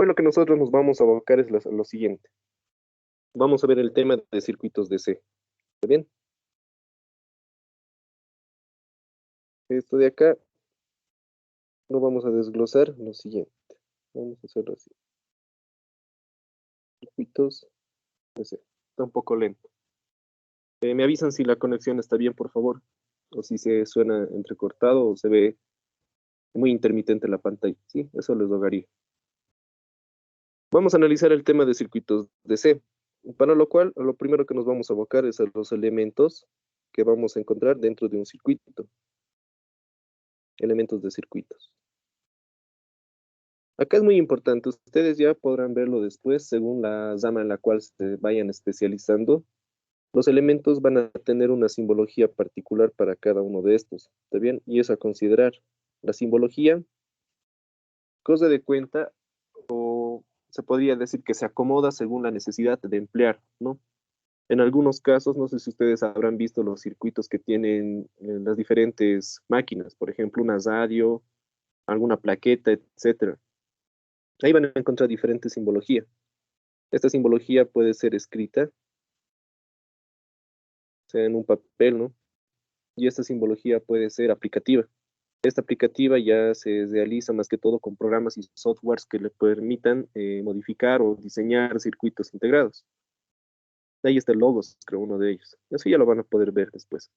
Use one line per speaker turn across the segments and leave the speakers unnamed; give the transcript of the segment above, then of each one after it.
Hoy lo que nosotros nos vamos a abocar es lo siguiente. Vamos a ver el tema de circuitos DC. ¿Está bien? Esto de acá lo vamos a desglosar lo siguiente. Vamos a hacerlo así. Circuitos DC. Está un poco lento. Me avisan si la conexión está bien, por favor. O si se suena entrecortado o se ve muy intermitente la pantalla. Sí, eso les rogaría. Vamos a analizar el tema de circuitos DC. Para lo cual, lo primero que nos vamos a abocar es a los elementos que vamos a encontrar dentro de un circuito. Elementos de circuitos. Acá es muy importante, ustedes ya podrán verlo después, según la rama en la cual se vayan especializando. Los elementos van a tener una simbología particular para cada uno de estos, ¿está bien? Y eso a considerar. La simbología, cosa de cuenta, o se podría decir que se acomoda según la necesidad de emplear, ¿no? En algunos casos, no sé si ustedes habrán visto los circuitos que tienen las diferentes máquinas, por ejemplo, una radio, alguna plaqueta, etcétera. Ahí van a encontrar diferentes simbologías. Esta simbología puede ser escrita, sea en un papel, ¿no? Y esta simbología puede ser aplicativa. Esta aplicativa ya se realiza más que todo con programas y softwares que le permitan modificar o diseñar circuitos integrados. Ahí está el Logos, creo, uno de ellos. Eso ya lo van a poder ver después.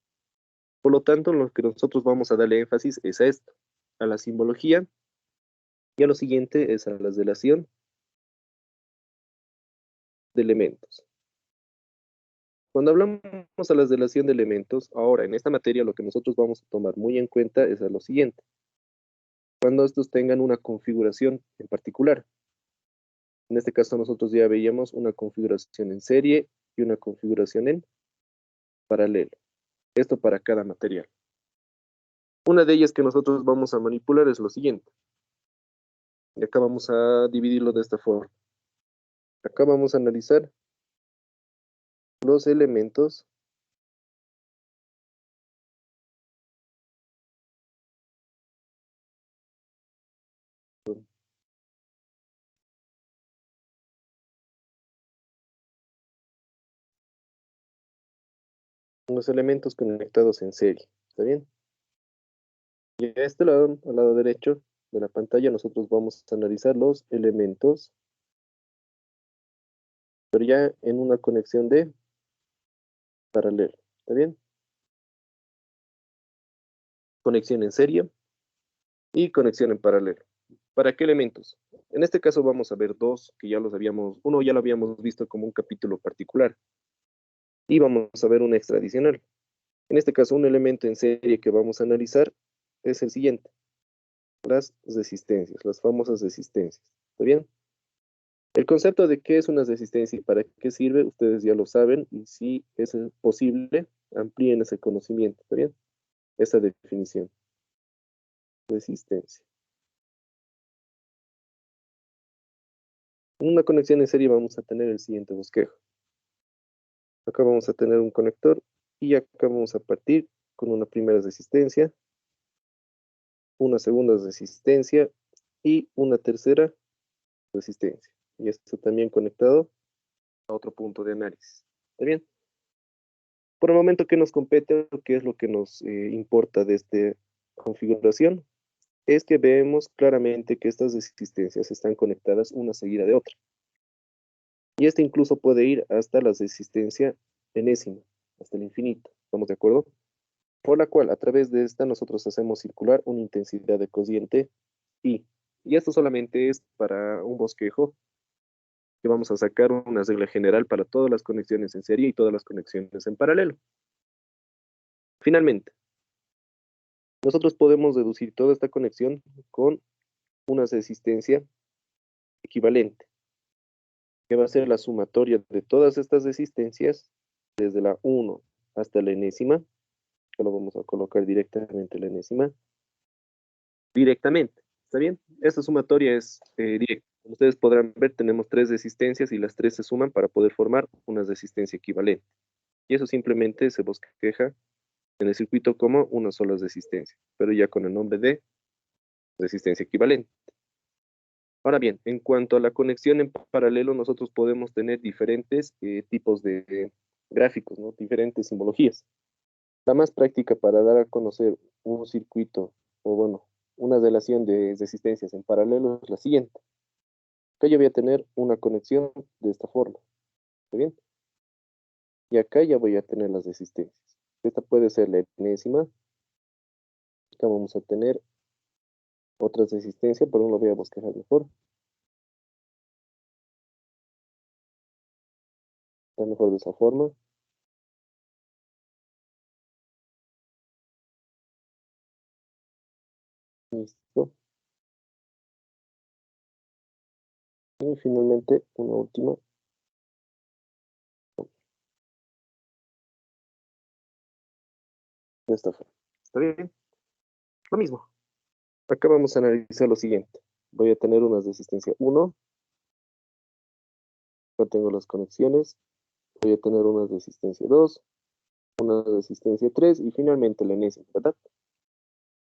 Por lo tanto, lo que nosotros vamos a darle énfasis es a esto, a la simbología, y a lo siguiente es a la relación de elementos. Cuando hablamos a la relación de elementos, ahora en esta materia lo que nosotros vamos a tomar muy en cuenta es a lo siguiente. Cuando estos tengan una configuración en particular. En este caso nosotros ya veíamos una configuración en serie y una configuración en paralelo. Esto para cada material. Una de ellas que nosotros vamos a manipular es lo siguiente. Y acá vamos a dividirlo de esta forma. Acá vamos a analizar los elementos conectados en serie. ¿Está bien? Y a este lado, al lado derecho de la pantalla, nosotros vamos a analizar los elementos, pero ya en una conexión de paralelo. ¿Está bien? Conexión en serie y conexión en paralelo. ¿Para qué elementos? En este caso vamos a ver dos que ya los habíamos, uno ya lo habíamos visto como un capítulo particular y vamos a ver un extra adicional. En este caso, un elemento en serie que vamos a analizar es el siguiente, las resistencias, las famosas resistencias. ¿Está bien? El concepto de qué es una resistencia y para qué sirve, ustedes ya lo saben y si es posible, amplíen ese conocimiento. ¿Está bien? Esa definición. Resistencia. En una conexión en serie vamos a tener el siguiente bosquejo. Acá vamos a tener un conector y acá vamos a partir con una primera resistencia, una segunda resistencia y una tercera resistencia. Y esto también conectado a otro punto de análisis. ¿Está bien? Por el momento que nos compete, qué es lo que nos importa de esta configuración, es que vemos claramente que estas resistencias están conectadas una seguida de otra. Y esta incluso puede ir hasta la resistencia enésima, hasta el infinito. ¿Estamos de acuerdo? Por la cual, a través de esta, nosotros hacemos circular una intensidad de cociente I. Y esto solamente es para un bosquejo que vamos a sacar una regla general para todas las conexiones en serie y todas las conexiones en paralelo. Finalmente, nosotros podemos deducir toda esta conexión con una resistencia equivalente, que va a ser la sumatoria de todas estas resistencias, desde la 1 hasta la enésima, que lo vamos a colocar directamente la enésima, directamente. ¿Está bien? Esta sumatoria es directa. Como ustedes podrán ver, tenemos tres resistencias y las tres se suman para poder formar una resistencia equivalente. Y eso simplemente se bosqueja en el circuito como una sola resistencia, pero ya con el nombre de resistencia equivalente. Ahora bien, en cuanto a la conexión en paralelo, nosotros podemos tener diferentes tipos de gráficos, ¿no? Diferentes simbologías. La más práctica para dar a conocer un circuito, o bueno, una relación de resistencias en paralelo es la siguiente. Acá yo voy a tener una conexión de esta forma, ¿está bien? Y acá ya voy a tener las resistencias. Esta puede ser la enésima. Acá vamos a tener otra resistencia, pero no lo voy a bosquejar mejor. Está mejor de esa forma. Listo. Y finalmente una última de esta forma. ¿Está bien? Lo mismo. Acá vamos a analizar lo siguiente. Voy a tener una resistencia 1. Acá tengo las conexiones. Voy a tener una resistencia 2, una resistencia 3 y finalmente la enésima, ¿verdad?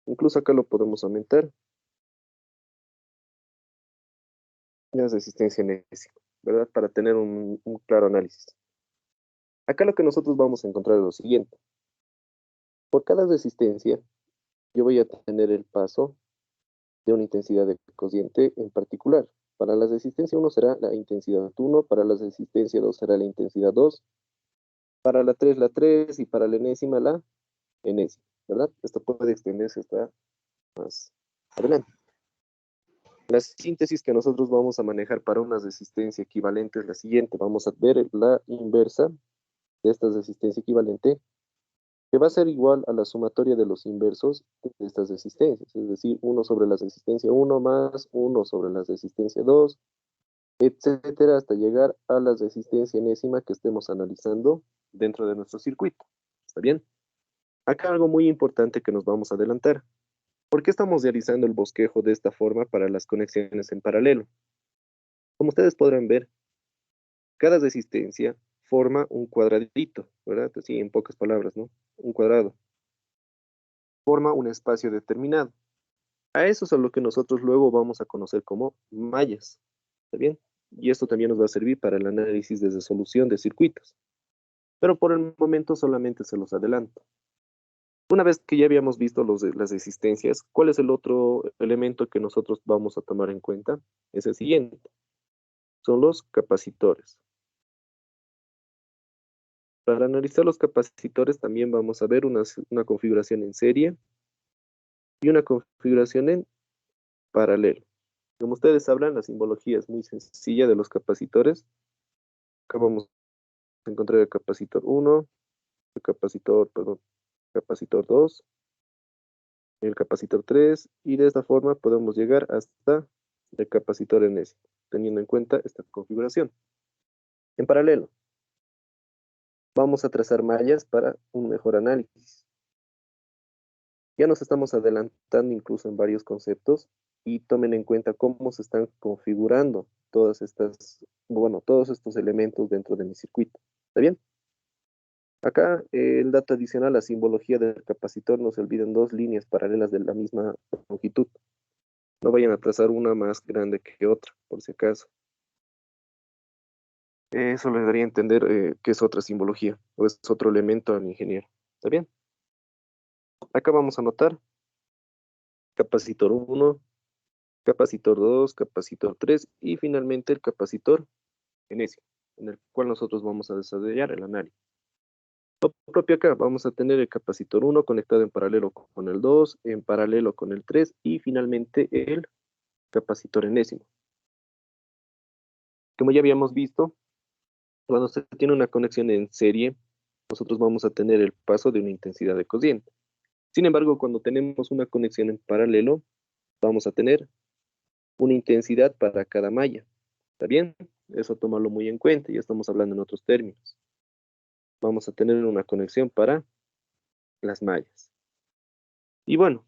Incluso acá lo podemos aumentar. La resistencia enésima, ¿verdad? Para tener un claro análisis. Acá lo que nosotros vamos a encontrar es lo siguiente. Por cada resistencia, yo voy a tener el paso de una intensidad de cociente en particular. Para la resistencia 1 será la intensidad 1, para la resistencia 2 será la intensidad 2, para la 3 la 3 y para la enésima la enésima, ¿verdad? Esto puede extenderse hasta más adelante. La síntesis que nosotros vamos a manejar para una resistencia equivalente es la siguiente. Vamos a ver la inversa de esta resistencia equivalente, que va a ser igual a la sumatoria de los inversos de estas resistencias, es decir, 1 sobre la resistencia 1 más 1 sobre la resistencia 2, etcétera, hasta llegar a la resistencia enésima que estemos analizando dentro de nuestro circuito. ¿Está bien? Acá algo muy importante que nos vamos a adelantar. ¿Por qué estamos realizando el bosquejo de esta forma para las conexiones en paralelo? Como ustedes podrán ver, cada resistencia forma un cuadradito, ¿verdad? Así en pocas palabras, ¿no? Un cuadrado. Forma un espacio determinado. A eso es a lo que nosotros luego vamos a conocer como mallas. ¿Está bien? Y esto también nos va a servir para el análisis de resolución de circuitos. Pero por el momento solamente se los adelanto. Una vez que ya habíamos visto las resistencias, ¿cuál es el otro elemento que nosotros vamos a tomar en cuenta? Es el siguiente. Son los capacitores. Para analizar los capacitores también vamos a ver una configuración en serie y una configuración en paralelo. Como ustedes sabrán, la simbología es muy sencilla de los capacitores. Acá vamos a encontrar el capacitor 1, perdón, capacitor 2, el capacitor 3 y de esta forma podemos llegar hasta el capacitor enésimo, teniendo en cuenta esta configuración. En paralelo, vamos a trazar mallas para un mejor análisis. Ya nos estamos adelantando incluso en varios conceptos y tomen en cuenta cómo se están configurando todos estos elementos dentro de mi circuito. ¿Está bien? Acá el dato adicional, la simbología del capacitor, no se olviden dos líneas paralelas de la misma longitud. No vayan a trazar una más grande que otra, por si acaso. Eso les daría a entender que es otra simbología o es otro elemento al ingeniero. ¿Está bien? Acá vamos a anotar capacitor 1, capacitor 2, capacitor 3 y finalmente el capacitor enésimo, en el cual nosotros vamos a desarrollar el análisis. Lo propio acá, vamos a tener el capacitor 1 conectado en paralelo con el 2, en paralelo con el 3 y finalmente el capacitor enésimo. Como ya habíamos visto, cuando se tiene una conexión en serie, nosotros vamos a tener el paso de una intensidad de cociente. Sin embargo, cuando tenemos una conexión en paralelo, vamos a tener una intensidad para cada malla. ¿Está bien? Eso tómalo muy en cuenta, ya estamos hablando en otros términos. Vamos a tener una conexión para las mallas. Y bueno,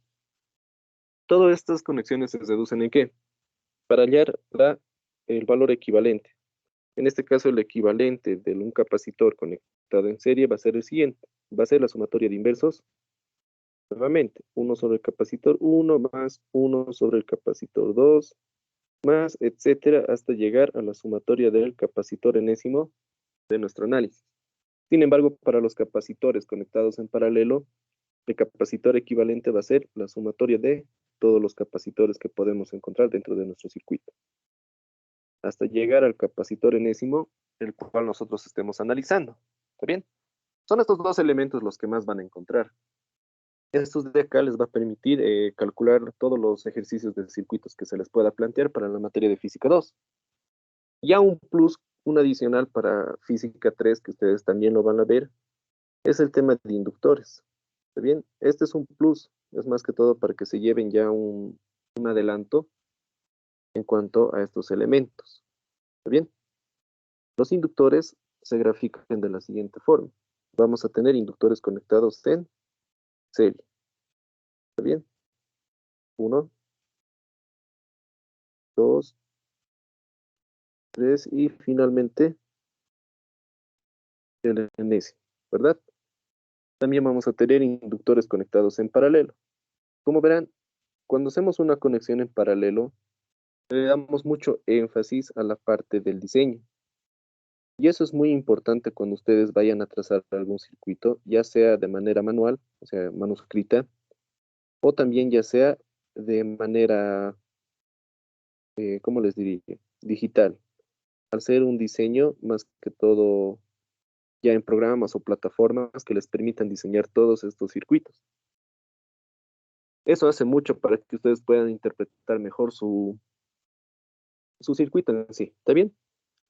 todas estas conexiones se reducen ¿en qué? Para hallar el valor equivalente. En este caso, el equivalente de un capacitor conectado en serie va a ser el siguiente. Va a ser la sumatoria de inversos. Nuevamente, 1 sobre el capacitor 1 más 1 sobre el capacitor 2 más etcétera, hasta llegar a la sumatoria del capacitor enésimo de nuestro análisis. Sin embargo, para los capacitores conectados en paralelo, el capacitor equivalente va a ser la sumatoria de todos los capacitores que podemos encontrar dentro de nuestro circuito, hasta llegar al capacitor enésimo, el cual nosotros estemos analizando. ¿Está bien? Son estos dos elementos los que más van a encontrar. Estos de acá les va a permitir calcular todos los ejercicios de circuitos que se les pueda plantear para la materia de física 2. Ya un plus, un adicional para física 3, que ustedes también lo van a ver, es el tema de inductores. ¿Está bien? Este es un plus, es más que todo para que se lleven ya un adelanto en cuanto a estos elementos. ¿Está bien? Los inductores se grafican de la siguiente forma. Vamos a tener inductores conectados en serie. ¿Está bien? Uno, dos, tres y finalmente el enésimo, ¿verdad? También vamos a tener inductores conectados en paralelo. Como verán, cuando hacemos una conexión en paralelo, le damos mucho énfasis a la parte del diseño. Y eso es muy importante cuando ustedes vayan a trazar algún circuito, ya sea de manera manual, o sea, manuscrita, o también ya sea de manera, ¿cómo les diría? Digital. Al ser un diseño, más que todo, ya en programas o plataformas que les permitan diseñar todos estos circuitos. Eso hace mucho para que ustedes puedan interpretar mejor su circuito en sí. ¿Está bien?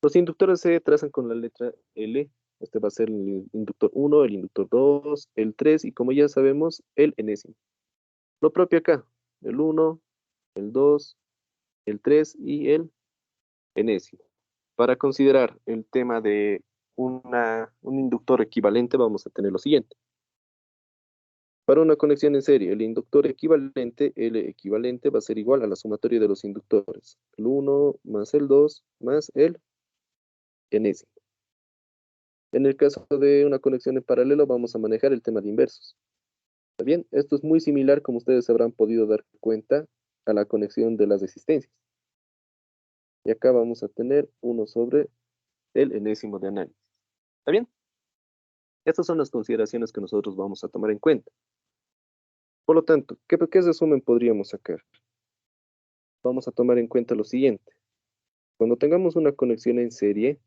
Los inductores se trazan con la letra L. Este va a ser el inductor 1, el inductor 2, el 3 y como ya sabemos, el enésimo. Lo propio acá, el 1, el 2, el 3 y el enésimo. Para considerar el tema de un inductor equivalente, vamos a tener lo siguiente. Para una conexión en serie, el inductor equivalente, L equivalente, va a ser igual a la sumatoria de los inductores. El 1 más el 2 más el enésimo. En el caso de una conexión en paralelo, vamos a manejar el tema de inversos. ¿Está bien? Esto es muy similar, como ustedes habrán podido dar cuenta, a la conexión de las resistencias. Y acá vamos a tener 1 sobre el enésimo de análisis. ¿Está bien? Estas son las consideraciones que nosotros vamos a tomar en cuenta. Por lo tanto, ¿qué resumen podríamos sacar? Vamos a tomar en cuenta lo siguiente. Cuando tengamos una conexión en serie,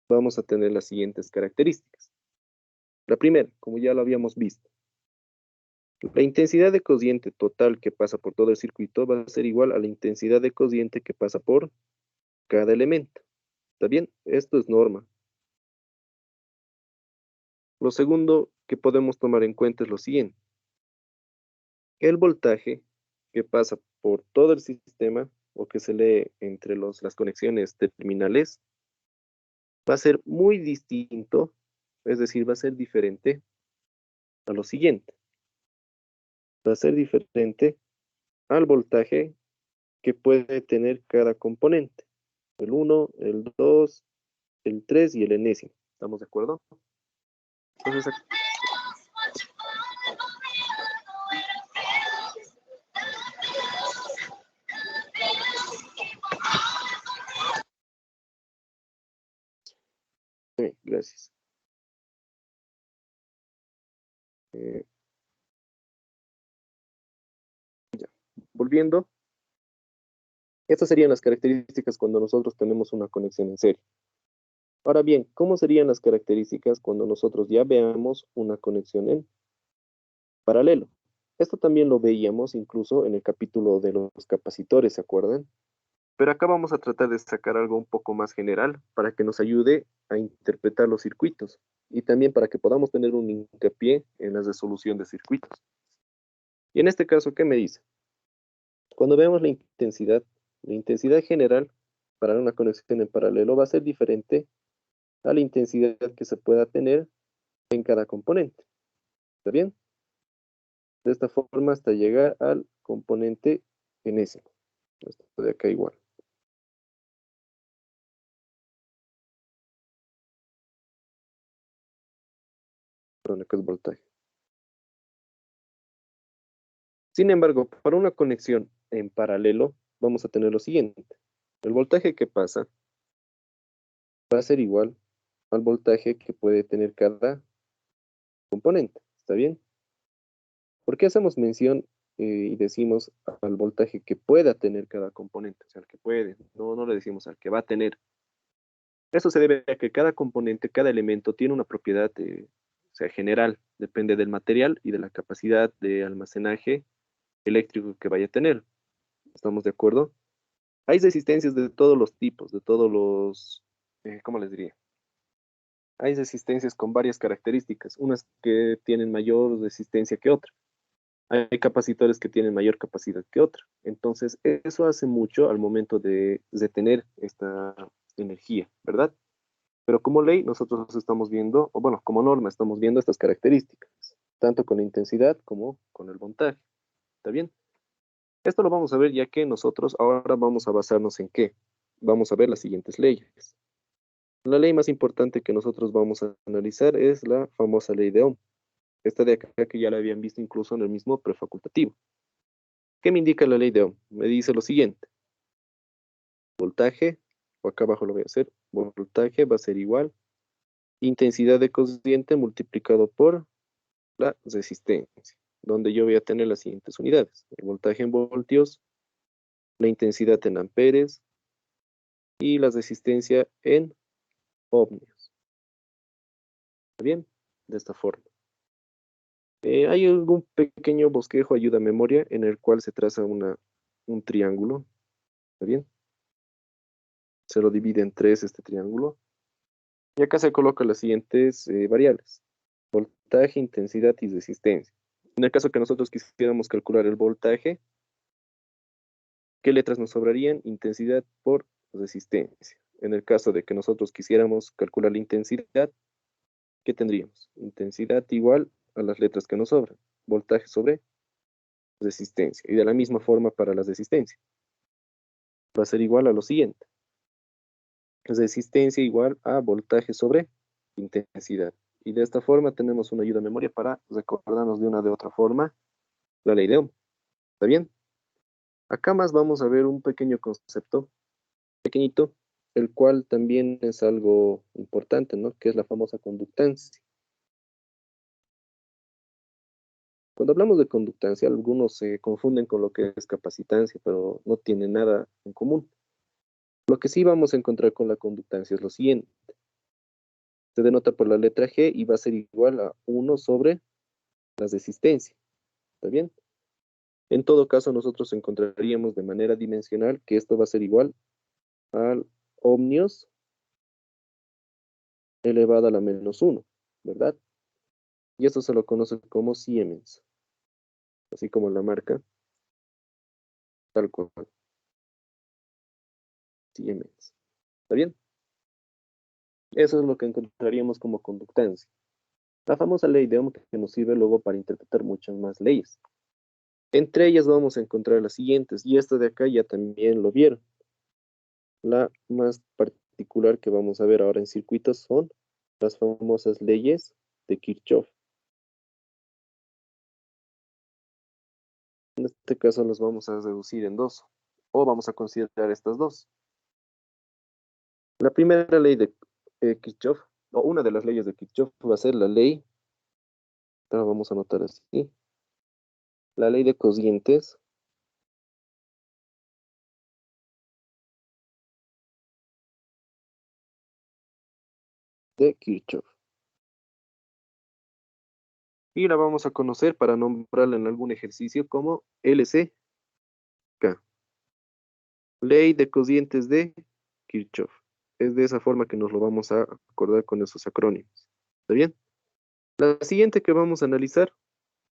vamos a tener las siguientes características. La primera, como ya lo habíamos visto, la intensidad de cociente total que pasa por todo el circuito va a ser igual a la intensidad de cociente que pasa por cada elemento. ¿Está bien? Esto es norma. Lo segundo que podemos tomar en cuenta es lo siguiente. El voltaje que pasa por todo el sistema o que se lee entre las conexiones terminales va a ser muy distinto, es decir, va a ser diferente a lo siguiente. Va a ser diferente al voltaje que puede tener cada componente. El 1, el 2, el 3 y el enésimo. ¿Estamos de acuerdo? Entonces, gracias. Eh, Volviendo, estas serían las características cuando nosotros tenemos una conexión en serie. Ahora bien, ¿cómo serían las características cuando nosotros ya veamos una conexión en paralelo? Esto también lo veíamos incluso en el capítulo de los capacitores, ¿se acuerdan? Pero acá vamos a tratar de sacar algo un poco más general para que nos ayude a interpretar los circuitos y también para que podamos tener un hincapié en la resolución de circuitos. Y en este caso, ¿qué me dice? Cuando veamos la intensidad general para una conexión en paralelo va a ser diferente a la intensidad que se pueda tener en cada componente. ¿Está bien? De esta forma hasta llegar al componente enésimo. Esto de acá igual. Perdón, acá es voltaje. Sin embargo, para una conexión en paralelo, vamos a tener lo siguiente. El voltaje que pasa va a ser igual al voltaje que puede tener cada componente. ¿Está bien? ¿Por qué hacemos mención y decimos al voltaje que pueda tener cada componente? O sea, al que puede, no le decimos al que va a tener. Eso se debe a que cada componente, cada elemento tiene una propiedad, o sea, general, depende del material y de la capacidad de almacenaje eléctrico que vaya a tener. ¿Estamos de acuerdo? Hay resistencias de todos los tipos, de todos los, ¿cómo les diría? Hay resistencias con varias características, unas que tienen mayor resistencia que otras. Hay capacitores que tienen mayor capacidad que otra. Entonces, eso hace mucho al momento de tener esta energía, ¿verdad? Pero como ley, nosotros estamos viendo, o bueno, como norma, estamos viendo estas características, tanto con la intensidad como con el voltaje. ¿Está bien? Esto lo vamos a ver ya que nosotros ahora vamos a basarnos en qué. Vamos a ver las siguientes leyes. La ley más importante que nosotros vamos a analizar es la famosa ley de Ohm. Esta de acá que ya la habían visto incluso en el mismo prefacultativo. ¿Qué me indica la ley de Ohm? Me dice lo siguiente. Voltaje, o acá abajo lo voy a hacer, voltaje va a ser igual intensidad de corriente multiplicado por la resistencia, donde yo voy a tener las siguientes unidades. El voltaje en voltios, la intensidad en amperes y la resistencia en ohmios. ¿Está bien? De esta forma. Hay algún pequeño bosquejo, ayuda a memoria, en el cual se traza un triángulo. ¿Está bien? Se lo divide en tres este triángulo. Y acá se colocan las siguientes variables. Voltaje, intensidad y resistencia. En el caso que nosotros quisiéramos calcular el voltaje, ¿qué letras nos sobrarían? Intensidad por resistencia. En el caso de que nosotros quisiéramos calcular la intensidad, ¿qué tendríamos? Intensidad igual a las letras que nos sobran. Voltaje sobre resistencia. Y de la misma forma para la resistencia. Va a ser igual a lo siguiente. Resistencia igual a voltaje sobre intensidad. Y de esta forma tenemos una ayuda a memoria para recordarnos de una de otra forma la ley de Ohm. ¿Está bien? Acá más vamos a ver un pequeño concepto, pequeñito, el cual también es algo importante, ¿no? Que es la famosa conductancia. Cuando hablamos de conductancia, algunos se confunden con lo que es capacitancia, pero no tiene nada en común. Lo que sí vamos a encontrar con la conductancia es lo siguiente. Se denota por la letra G y va a ser igual a 1 sobre la resistencia. ¿Está bien? En todo caso, nosotros encontraríamos de manera dimensional que esto va a ser igual al ohmios elevado a la menos 1, ¿verdad? Y esto se lo conoce como Siemens, así como la marca, tal cual, Siemens. ¿Está bien? Eso es lo que encontraríamos como conductancia. La famosa ley de Ohm que nos sirve luego para interpretar muchas más leyes. Entre ellas vamos a encontrar las siguientes, y esta de acá ya también lo vieron. La más particular que vamos a ver ahora en circuitos son las famosas leyes de Kirchhoff. En este caso los vamos a reducir en dos, o vamos a considerar estas dos. La primera ley de Kirchhoff, o una de las leyes de Kirchhoff, va a ser la ley, ahora vamos a anotar así, la ley de corrientes de Kirchhoff. Y la vamos a conocer para nombrarla en algún ejercicio como LCK, ley de corrientes de Kirchhoff. Es de esa forma que nos lo vamos a acordar con esos acrónimos. ¿Está bien? La siguiente que vamos a analizar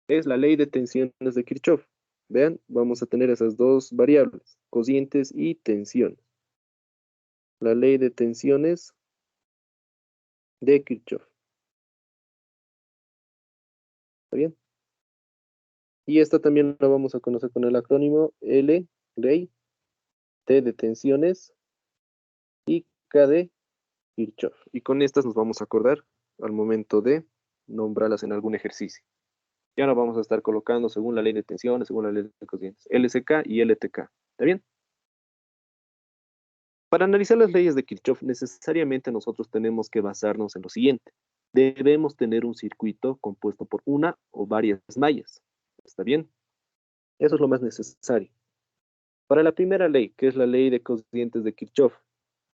es la ley de tensiones de Kirchhoff. Vean, vamos a tener esas dos variables, corrientes y tensiones. La ley de tensiones de Kirchhoff. ¿Está bien? Y esta también la vamos a conocer con el acrónimo L, ley, T de tensiones y K de Kirchhoff. Y con estas nos vamos a acordar al momento de nombrarlas en algún ejercicio. Ya lo vamos a estar colocando según la ley de tensiones, según la ley de corrientes, LCK y LTK. ¿Está bien? Para analizar las leyes de Kirchhoff, necesariamente nosotros tenemos que basarnos en lo siguiente. Debemos tener un circuito compuesto por una o varias mallas. ¿Está bien? Eso es lo más necesario. Para la primera ley, que es la ley de cocientes de Kirchhoff,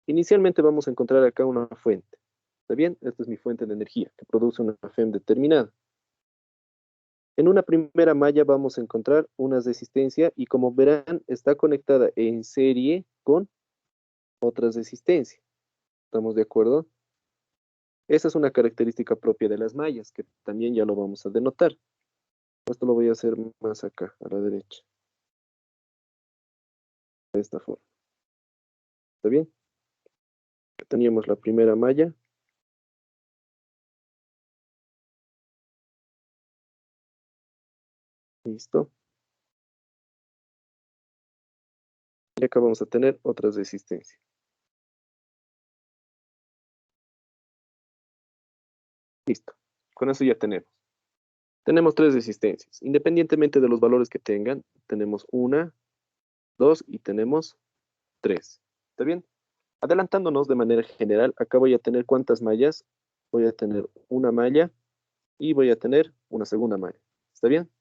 inicialmente vamos a encontrar acá una fuente. ¿Está bien? Esta es mi fuente de energía, que produce una FEM determinada. En una primera malla vamos a encontrar una resistencia y como verán, está conectada en serie con otras resistencias. ¿Estamos de acuerdo? Esa es una característica propia de las mallas, que también ya lo vamos a denotar. Esto lo voy a hacer más acá, a la derecha, de esta forma. ¿Está bien? Teníamos la primera malla. Listo. Y acá vamos a tener otras resistencias. Listo. Con eso ya tenemos. Tenemos tres resistencias. Independientemente de los valores que tengan, tenemos una, dos y tenemos tres. ¿Está bien? Adelantándonos de manera general, acá voy a tener cuántas mallas. Voy a tener una malla y voy a tener una segunda malla. ¿Está bien?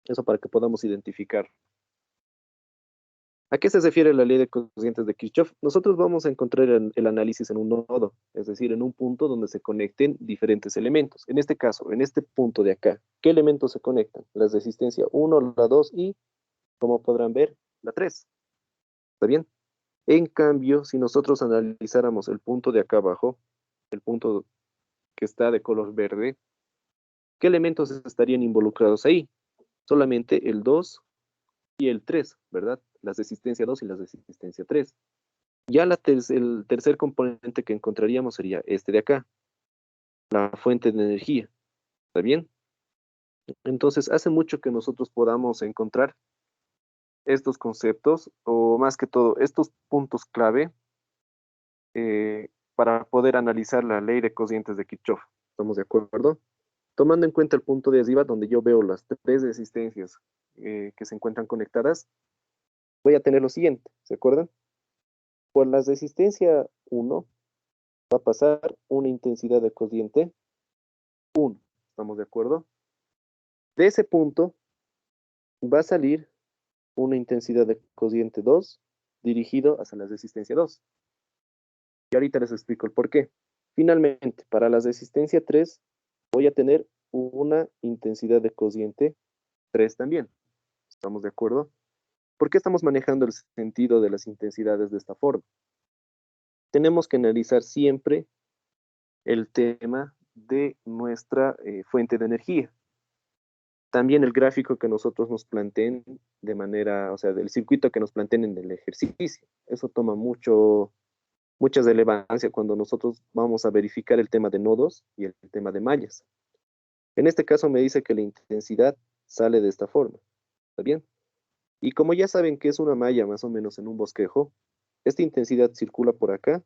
Eso para que podamos identificar. ¿A qué se refiere la ley de cocientes de Kirchhoff? Nosotros vamos a encontrar el análisis en un nodo, es decir, en un punto donde se conecten diferentes elementos. En este caso, en este punto de acá, ¿qué elementos se conectan? La resistencia 1, la 2 y, como podrán ver, la 3. ¿Está bien? En cambio, si nosotros analizáramos el punto de acá abajo, el punto que está de color verde, ¿qué elementos estarían involucrados ahí? Solamente el 2 y el 3, ¿verdad? La resistencia 2 y la resistencia 3. Ya el tercer componente que encontraríamos sería este de acá, la fuente de energía. ¿Está bien? Entonces, hace mucho que nosotros podamos encontrar estos conceptos, o más que todo, estos puntos clave para poder analizar la ley de cocientes de Kirchhoff. ¿Estamos de acuerdo? Tomando en cuenta el punto de arriba, donde yo veo las tres resistencias que se encuentran conectadas, voy a tener lo siguiente, ¿se acuerdan? Por la resistencia 1 va a pasar una intensidad de cociente 1. ¿Estamos de acuerdo? De ese punto va a salir una intensidad de cociente 2 dirigido hacia la resistencia 2. Y ahorita les explico el por qué. Finalmente, para la resistencia 3 voy a tener una intensidad de cociente 3 también. ¿Estamos de acuerdo? ¿Por qué estamos manejando el sentido de las intensidades de esta forma? Tenemos que analizar siempre el tema de nuestra fuente de energía. También el gráfico que nosotros nos planteen de manera, o sea, del circuito que nos planteen en el ejercicio. Eso toma mucha relevancia cuando nosotros vamos a verificar el tema de nodos y el tema de mallas. En este caso me dice que la intensidad sale de esta forma. ¿Está bien? Y como ya saben que es una malla más o menos en un bosquejo, esta intensidad circula por acá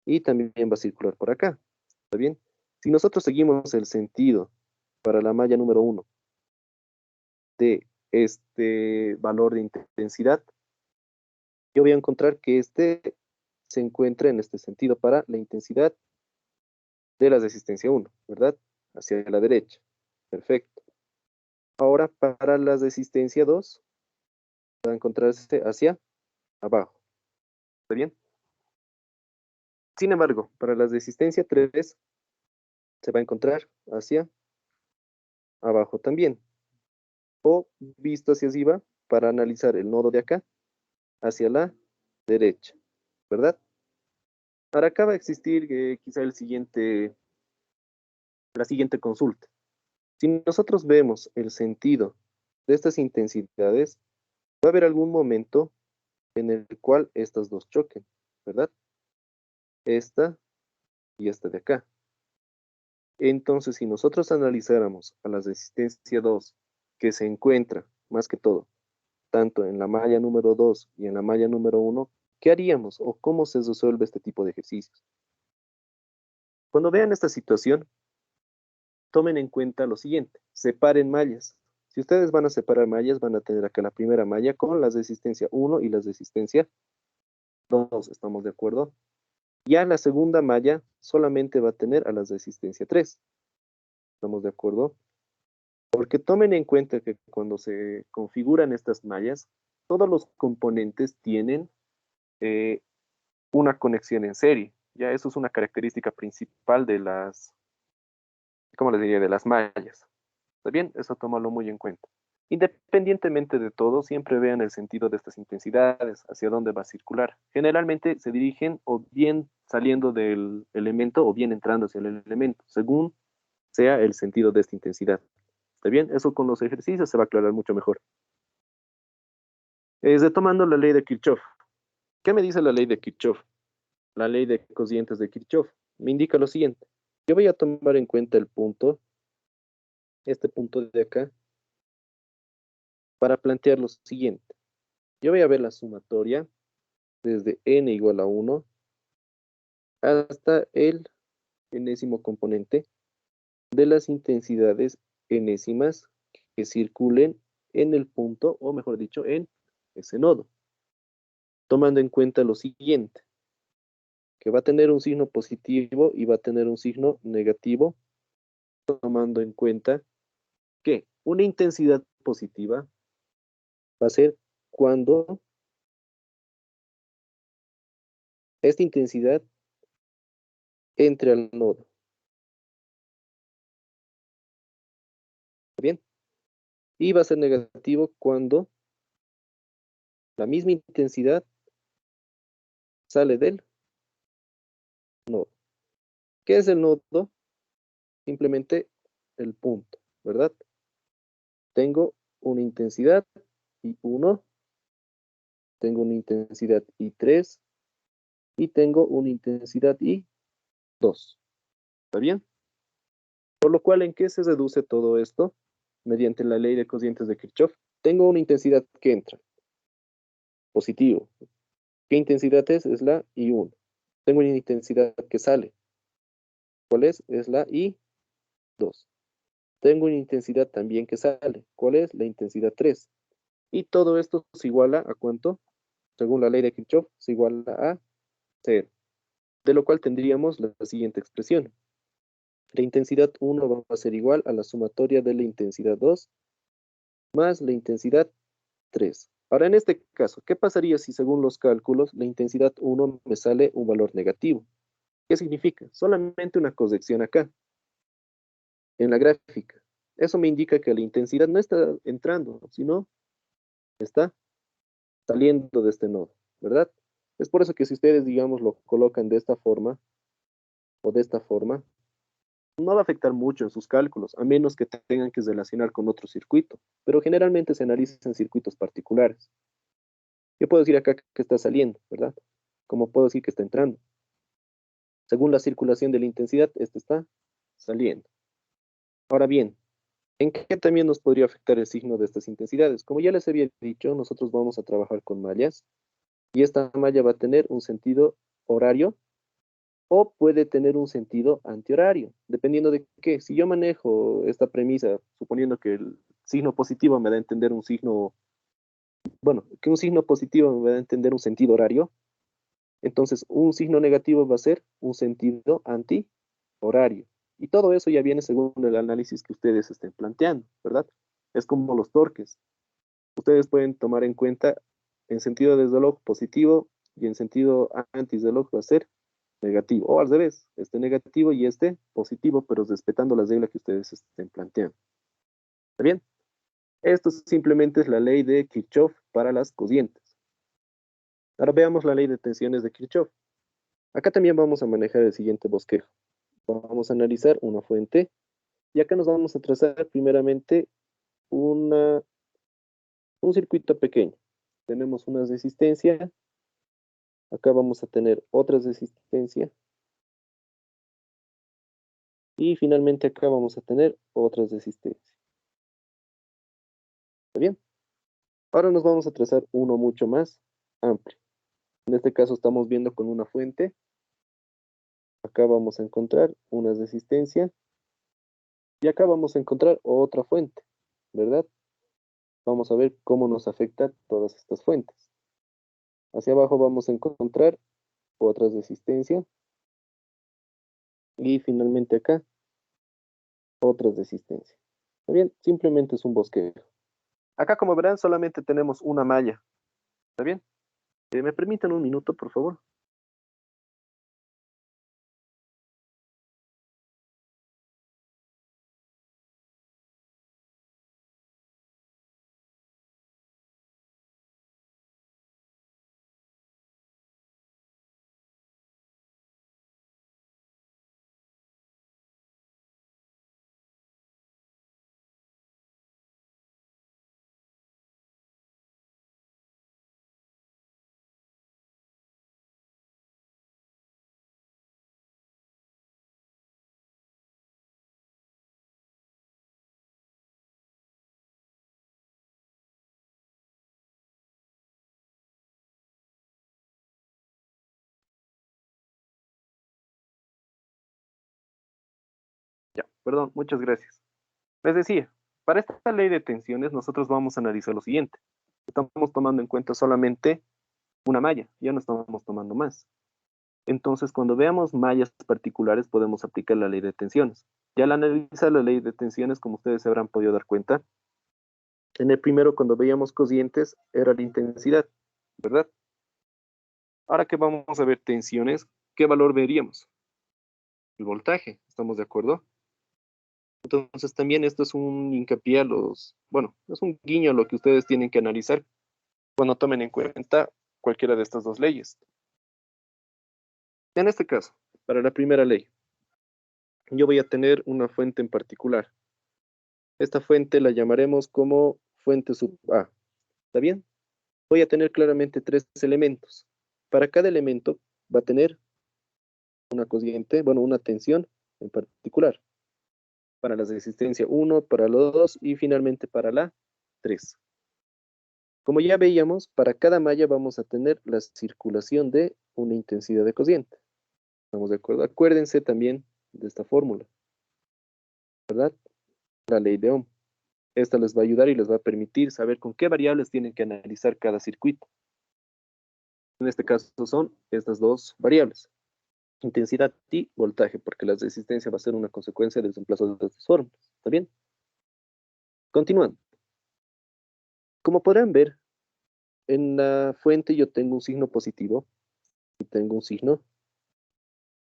y también va a circular por acá. ¿Está bien? Si nosotros seguimos el sentido para la malla número 1 de este valor de intensidad, yo voy a encontrar que este se encuentra en este sentido para la intensidad de la resistencia 1, ¿verdad? Hacia la derecha. Perfecto. Ahora para la resistencia 2 va a encontrarse hacia abajo. ¿Está bien? Sin embargo, para la resistencia 3 se va a encontrar hacia abajo también. O visto hacia arriba para analizar el nodo de acá hacia la derecha, ¿verdad? Ahora acá va a existir quizá la siguiente consulta. Si nosotros vemos el sentido de estas intensidades, va a haber algún momento en el cual estas dos choquen, ¿verdad? Esta y esta de acá. Entonces, si nosotros analizáramos a la resistencia 2, que se encuentra, más que todo, tanto en la malla número 2 y en la malla número 1, ¿qué haríamos o cómo se resuelve este tipo de ejercicios? Cuando vean esta situación, tomen en cuenta lo siguiente, separen mallas. Si ustedes van a separar mallas, van a tener acá la primera malla con la resistencia 1 y la resistencia 2, ¿estamos de acuerdo? Ya la segunda malla solamente va a tener a las de resistencia 3, ¿estamos de acuerdo? Porque tomen en cuenta que cuando se configuran estas mallas, todos los componentes tienen eh, una conexión en serie. Ya eso es una característica principal de las, ¿cómo les diría? De las mallas. ¿Está bien? Eso tómalo muy en cuenta. Independientemente de todo, siempre vean el sentido de estas intensidades, hacia dónde va a circular. Generalmente se dirigen o bien saliendo del elemento o bien entrando hacia el elemento, según sea el sentido de esta intensidad. ¿Está bien? Eso con los ejercicios se va a aclarar mucho mejor. Es retomando la ley de Kirchhoff. ¿Qué me dice la ley de Kirchhoff? La ley de cocientes de Kirchhoff. Me indica lo siguiente. Yo voy a tomar en cuenta el punto, este punto de acá, para plantear lo siguiente. Yo voy a ver la sumatoria desde n igual a 1 hasta el enésimo componente de las intensidades enésimas que circulen en el punto, o mejor dicho, en ese nodo. Tomando en cuenta lo siguiente, que va a tener un signo positivo y va a tener un signo negativo, tomando en cuenta que una intensidad positiva va a ser cuando esta intensidad entre al nodo. ¿Bien? Y va a ser negativo cuando la misma intensidad sale del nodo. ¿Qué es el nodo? Simplemente el punto, ¿verdad? Tengo una intensidad I1, tengo una intensidad I3 y tengo una intensidad I2. ¿Está bien? Por lo cual, ¿en qué se reduce todo esto? Mediante la ley de cocientes de Kirchhoff. Tengo una intensidad que entra, positivo. ¿Qué intensidad es? Es la I1. Tengo una intensidad que sale. ¿Cuál es? Es la I2. Tengo una intensidad también que sale. ¿Cuál es? La intensidad 3. Y todo esto se iguala ¿a cuánto? Según la ley de Kirchhoff, se iguala a 0. De lo cual tendríamos la siguiente expresión. La intensidad 1 va a ser igual a la sumatoria de la intensidad 2 más la intensidad 3. Ahora, en este caso, ¿qué pasaría si según los cálculos la intensidad 1 me sale un valor negativo? ¿Qué significa? Solamente una corrección acá, en la gráfica. Eso me indica que la intensidad no está entrando, sino está saliendo de este nodo, ¿verdad? Es por eso que si ustedes, digamos, lo colocan de esta forma o de esta forma, no va a afectar mucho en sus cálculos, a menos que tengan que relacionar con otro circuito, pero generalmente se analizan circuitos particulares. Yo puedo decir acá que está saliendo, ¿verdad? Como puedo decir que está entrando. Según la circulación de la intensidad, este está saliendo. Ahora bien, ¿en qué también nos podría afectar el signo de estas intensidades? Como ya les había dicho, nosotros vamos a trabajar con mallas y esta malla va a tener un sentido horario o puede tener un sentido antihorario, dependiendo de qué. Si yo manejo esta premisa, suponiendo que el signo positivo me da a entender un signo, bueno, que un signo positivo me da a entender un sentido horario, entonces un signo negativo va a ser un sentido antihorario. Y todo eso ya viene según el análisis que ustedes estén planteando, ¿verdad? Es como los torques. Ustedes pueden tomar en cuenta en sentido de reloj positivo y en sentido anti-reloj va a ser negativo, o al revés, este negativo y este positivo, pero respetando las reglas que ustedes estén planteando. ¿Está bien? Esto simplemente es la ley de Kirchhoff para las cocientes. Ahora veamos la ley de tensiones de Kirchhoff. Acá también vamos a manejar el siguiente bosquejo. Vamos a analizar una fuente y acá nos vamos a trazar primeramente un circuito pequeño. Tenemos una resistencia, acá vamos a tener otra resistencia y finalmente acá vamos a tener otra resistencia. ¿Está bien? Ahora nos vamos a trazar uno mucho más amplio. En este caso estamos viendo con una fuente. Acá vamos a encontrar una resistencia y acá vamos a encontrar otra fuente, ¿verdad? Vamos a ver cómo nos afecta todas estas fuentes. Hacia abajo vamos a encontrar otras resistencias. Y finalmente acá, otras resistencias. ¿Está bien? Simplemente es un bosquejo. Acá, como verán, solamente tenemos una malla. ¿Está bien? ¿Me permiten un minuto, por favor? Ya, perdón, muchas gracias. Les decía, para esta ley de tensiones nosotros vamos a analizar lo siguiente. Estamos tomando en cuenta solamente una malla, ya no estamos tomando más. Entonces, cuando veamos mallas particulares, podemos aplicar la ley de tensiones. Ya al analizar la ley de tensiones, como ustedes se habrán podido dar cuenta, en el primero, cuando veíamos cocientes, era la intensidad, ¿verdad? Ahora que vamos a ver tensiones, ¿qué valor veríamos? El voltaje, ¿estamos de acuerdo? Entonces, también esto es un hincapié a los, bueno, es un guiño a lo que ustedes tienen que analizar cuando tomen en cuenta cualquiera de estas dos leyes. En este caso, para la primera ley, yo voy a tener una fuente en particular. Esta fuente la llamaremos como fuente sub A. ¿Está bien? Voy a tener claramente tres elementos. Para cada elemento va a tener una corriente, bueno, una tensión en particular. Para la resistencia 1, para la 2 y finalmente para la 3. Como ya veíamos, para cada malla vamos a tener la circulación de una intensidad de corriente. ¿Estamos de acuerdo? Acuérdense también de esta fórmula, ¿verdad? La ley de Ohm. Esta les va a ayudar y les va a permitir saber con qué variables tienen que analizar cada circuito. En este caso son estas dos variables, intensidad y voltaje, porque la resistencia va a ser una consecuencia del reemplazo de estas fórmulas. ¿Está bien? Continuando. Como podrán ver, en la fuente yo tengo un signo positivo y tengo un signo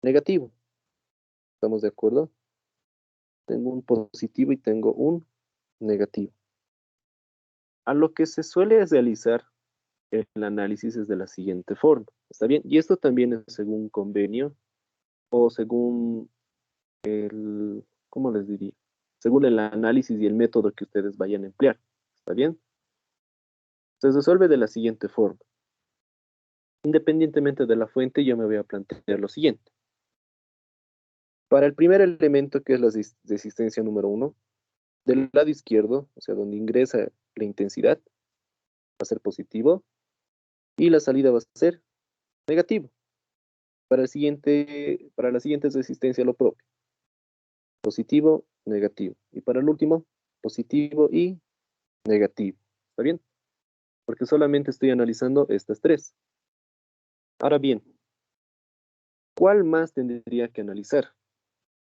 negativo. ¿Estamos de acuerdo? Tengo un positivo y tengo un negativo. A lo que se suele realizar el análisis es de la siguiente forma. ¿Está bien? Y esto también es según convenio o según el, ¿cómo les diría? Según el análisis y el método que ustedes vayan a emplear. ¿Está bien? Se resuelve de la siguiente forma. Independientemente de la fuente, yo me voy a plantear lo siguiente. Para el primer elemento, que es la resistencia número 1, del lado izquierdo, o sea, donde ingresa la intensidad, va a ser positivo y la salida va a ser negativo. Para la siguiente resistencia, lo propio. Positivo, negativo. Y para el último, positivo y negativo. ¿Está bien? Porque solamente estoy analizando estas tres. Ahora bien, ¿cuál más tendría que analizar?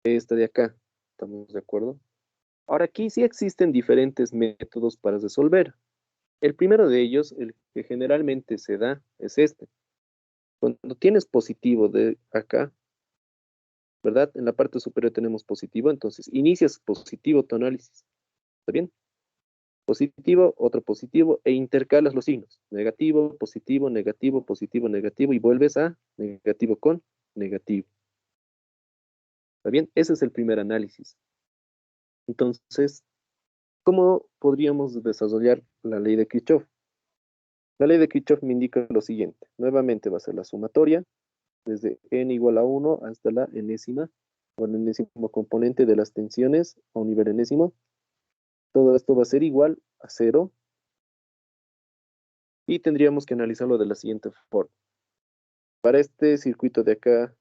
Esta de acá. ¿Estamos de acuerdo? Ahora aquí sí existen diferentes métodos para resolver. El primero de ellos, el que generalmente se da, es este. Cuando tienes positivo de acá, ¿verdad? En la parte superior tenemos positivo, entonces inicias positivo tu análisis. ¿Está bien? Positivo, otro positivo, e intercalas los signos. Negativo, positivo, negativo, positivo, negativo, y vuelves a negativo con negativo. ¿Está bien? Ese es el primer análisis. Entonces, ¿cómo podríamos desarrollar la ley de Kirchhoff? La ley de Kirchhoff me indica lo siguiente. Nuevamente va a ser la sumatoria, desde n igual a 1 hasta la enésima, o el enésimo componente de las tensiones a un nivel enésimo. Todo esto va a ser igual a 0. Y tendríamos que analizarlo de la siguiente forma. Para este circuito de acá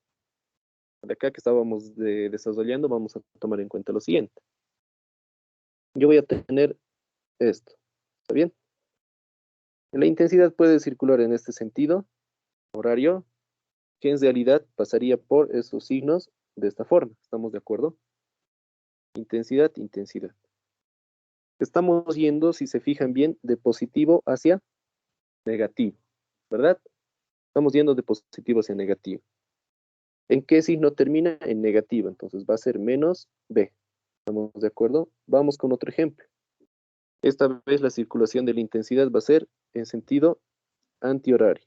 que estábamos desarrollando, vamos a tomar en cuenta lo siguiente. Yo voy a tener esto. ¿Está bien? La intensidad puede circular en este sentido, horario, que en realidad pasaría por esos signos de esta forma. ¿Estamos de acuerdo? Intensidad, intensidad. Estamos yendo, si se fijan bien, de positivo hacia negativo, ¿verdad? Estamos yendo de positivo hacia negativo. ¿En qué signo termina? En negativo, entonces va a ser menos B. ¿Estamos de acuerdo? Vamos con otro ejemplo. Esta vez la circulación de la intensidad va a ser en sentido antihorario.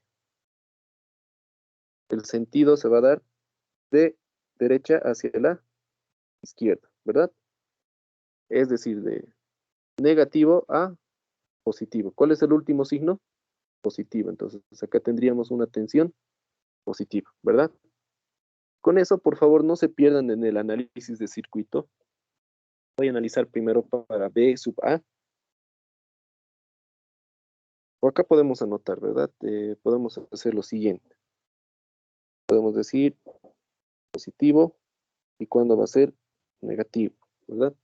El sentido se va a dar de derecha hacia la izquierda, ¿verdad? Es decir, de negativo a positivo. ¿Cuál es el último signo? Positivo. Entonces acá tendríamos una tensión positiva, ¿verdad? Con eso, por favor, no se pierdan en el análisis de circuito. Voy a analizar primero para B sub A. O acá podemos anotar, ¿verdad? Podemos hacer lo siguiente. Podemos decir positivo y cuándo va a ser negativo, ¿verdad?